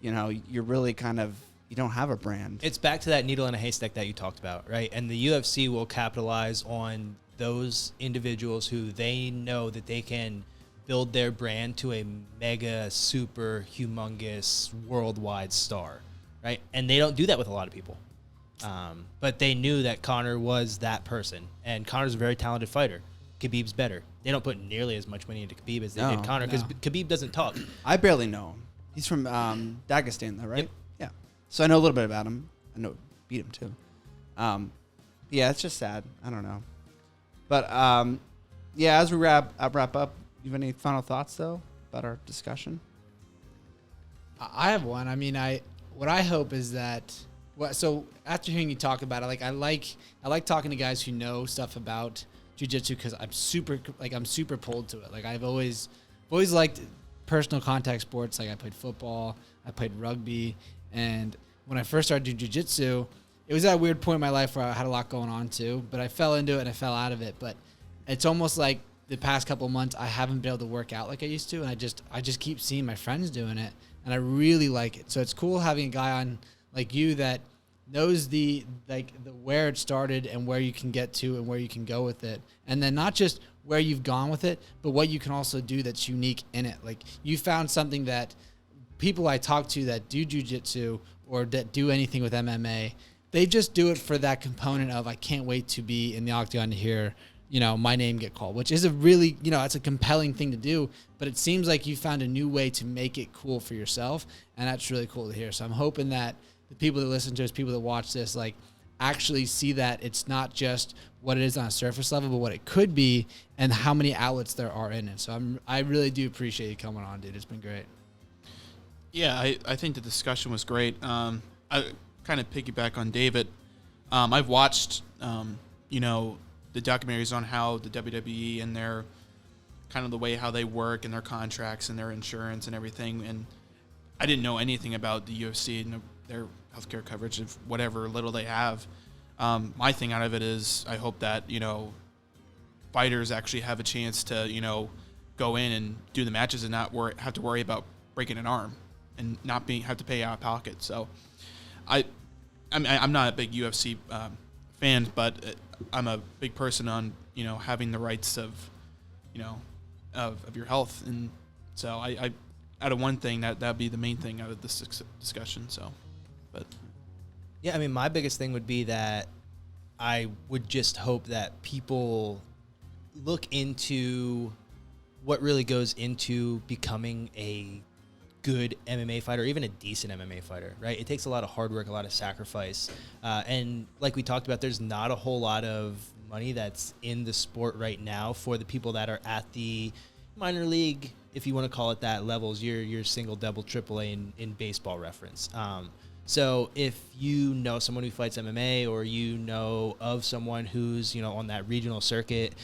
you're really you don't have a brand. It's back to that needle in a haystack that you talked about, right? And the UFC will capitalize on those individuals who they know that they can build their brand to a mega, super, humongous, worldwide star, right? And they don't do that with a lot of people. But they knew that Conor was that person. And Conor's a very talented fighter. Khabib's better. They don't put nearly as much money into Khabib as they did Conor, because Khabib doesn't talk. I barely know him. He's from Dagestan, though, right? Yep. Yeah. So I know a little bit about him. I know beat him too. Yeah, it's just sad. I don't know. But as we wrap up, you have any final thoughts though about our discussion? I have one. I mean, what I hope is that. So after hearing you talk about it, I like talking to guys who know stuff about jiu-jitsu, because I'm super pulled to it. Like I've always liked personal contact sports. Like I played football, I played rugby, and when I first started doing jiu-jitsu, it was at a weird point in my life where I had a lot going on too, but I fell into it and I fell out of it. But it's almost like the past couple of months I haven't been able to work out like I used to, and I just keep seeing my friends doing it, and I really like it. So it's cool having a guy on like you that knows the where it started and where you can get to and where you can go with it. And then not just where you've gone with it, but what you can also do that's unique in it. Like you found something that people I talk to that do jiu-jitsu or that do anything with MMA, they just do it for that component of I can't wait to be in the octagon to hear, my name get called, which is a really, it's a compelling thing to do, but it seems like you found a new way to make it cool for yourself, and that's really cool to hear. So I'm hoping that the people that listen to us, people that watch this, like actually see that it's not just what it is on a surface level, but what it could be and how many outlets there are in it. So I really do appreciate you coming on, dude. It's been great. Yeah, I think the discussion was great. I kind of piggyback on David. I've watched, the documentaries on how the WWE and their kind of the way how they work and their contracts and their insurance and everything. And I didn't know anything about the UFC and their healthcare coverage of whatever little they have. My thing out of it is I hope that, fighters actually have a chance to, go in and do the matches and not have to worry about breaking an arm and not have to pay out of pocket. So I'm not a big UFC fan, but I'm a big person on, having the rights of your health. And so I out of one thing, that'd be the main thing out of this discussion. So, but yeah, I mean, my biggest thing would be that I would just hope that people look into what really goes into becoming a good MMA fighter, or even a decent MMA fighter, right? It takes a lot of hard work, a lot of sacrifice. And like we talked about, there's not a whole lot of money that's in the sport right now for the people that are at the minor league, if you want to call it that, levels, your single, double, triple A in baseball reference. So if you know someone who fights MMA, or you know of someone who's, on that regional circuit,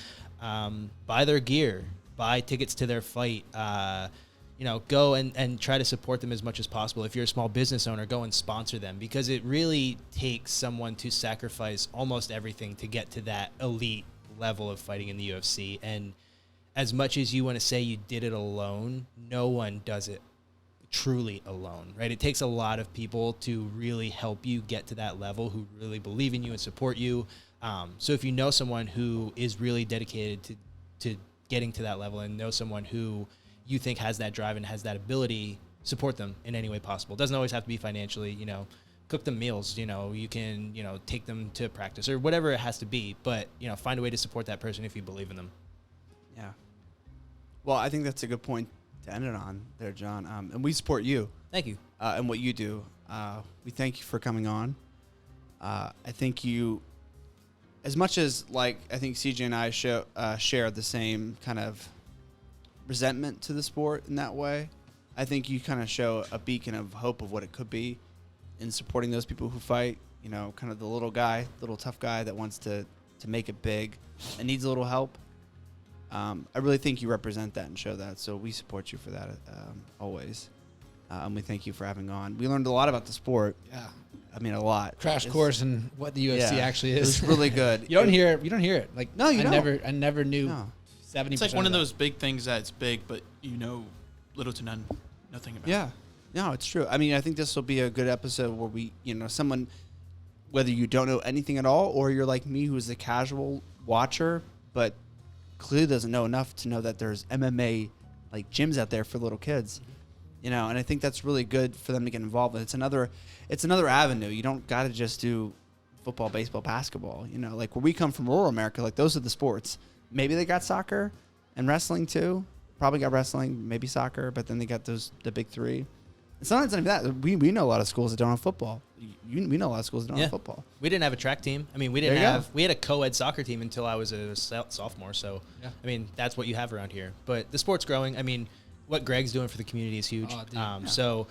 buy their gear, buy tickets to their fight, go and try to support them as much as possible. If you're a small business owner, go and sponsor them, because it really takes someone to sacrifice almost everything to get to that elite level of fighting in the UFC. And as much as you want to say you did it alone, no one does it truly alone, right? It takes a lot of people to really help you get to that level, who really believe in you and support you. So if you know someone who is really dedicated to getting to that level, and know someone who you think has that drive and has that ability, support them in any way possible. It doesn't always have to be financially, cook them meals, you can, take them to practice or whatever it has to be, but, find a way to support that person if you believe in them. Yeah. Well, I think that's a good point to end it on there, John. And we support you. Thank you. And what you do. We thank you for coming on. I think you, as much as I think CJ and I share the same kind of resentment to the sport in that way, I think you kind of show a beacon of hope of what it could be in supporting those people who fight, kind of the little tough guy that wants to make it big and needs a little help. I really think you represent that and show that. So we support you for that always. And we thank you for having on. We learned a lot about the sport. Yeah. I mean, a lot. Crash course in what the UFC actually is. It was really good. You don't hear it. Like, no, you don't. I never knew. No. 70%. It's like one of those big things that's big, but little to nothing about. Yeah. No, it's true. I mean, I think this will be a good episode where we, someone, whether you don't know anything at all, or you're like me, who's a casual watcher, but clearly doesn't know enough to know that there's MMA gyms out there for little kids, and I think that's really good for them to get involved with. It's another avenue. You don't got to just do football, baseball, basketball. Where we come from, rural America, those are the sports. Maybe they got soccer and wrestling too. Probably got wrestling, maybe soccer, but then they got the big three. And sometimes not even that. We know a lot of schools that don't have football. We know a lot of schools that don't have football. We didn't have a track team. I mean, we had a co-ed soccer team until I was a sophomore. So, yeah. I mean, that's what you have around here. But the sport's growing. I mean, what Greg's doing for the community is huge. So,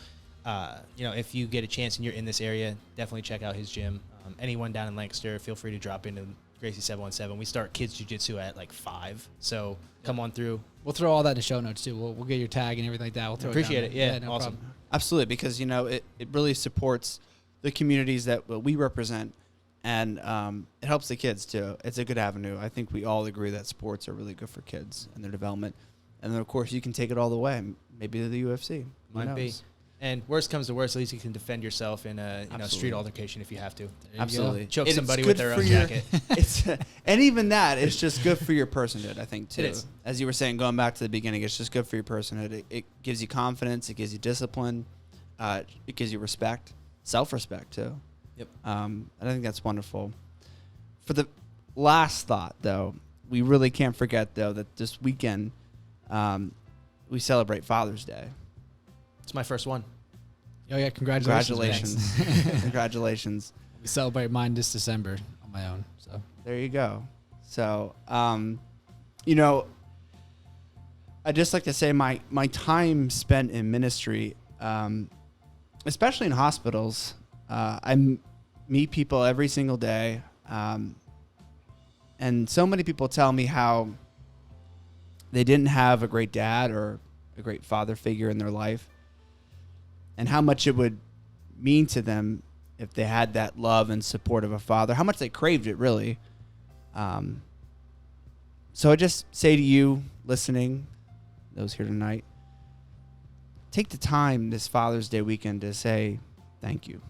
if you get a chance and you're in this area, definitely check out his gym. Anyone down in Lancaster, feel free to drop into Gracie 717. We start kids jiu-jitsu at 5. So come on through. We'll throw all that in the show notes too. We'll get your tag and everything like that. We'll throw Appreciate it. Yeah, no awesome. problem. Absolutely, because it really supports the communities that we represent, and it helps the kids too. It's a good avenue. I think we all agree that sports are really good for kids and their development. And then of course you can take it all the way, maybe to the UFC. Might be. And worst comes to worst, at least you can defend yourself in a street Absolutely. altercation if you have to. Absolutely. Choke It's somebody good with their for own your- jacket. It's and even that, it's just good for your personhood, I think, too. It is. As you were saying, going back to the beginning, it's just good for your personhood. It gives you confidence. It gives you discipline. It gives you respect, self-respect, too. Yep. And I think that's wonderful. For the last thought, though, we really can't forget, though, that this weekend we celebrate Father's Day. It's my first one. Oh yeah, congratulations. Congratulations. We celebrate mine this December on my own. So There you go. So, you know, I just like to say my time spent in ministry, especially in hospitals, I meet people every single day. And so many people tell me how they didn't have a great dad or a great father figure in their life, and how much it would mean to them if they had that love and support of a father, how much they craved it, really. So I just say to you listening, those here tonight, take the time this Father's Day weekend to say thank you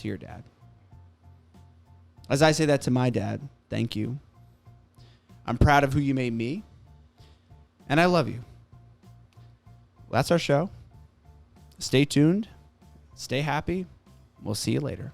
to your dad. As I say that to my dad, thank you. I'm proud of who you made me, and I love you. Well, that's our show. Stay tuned. Stay happy. We'll see you later.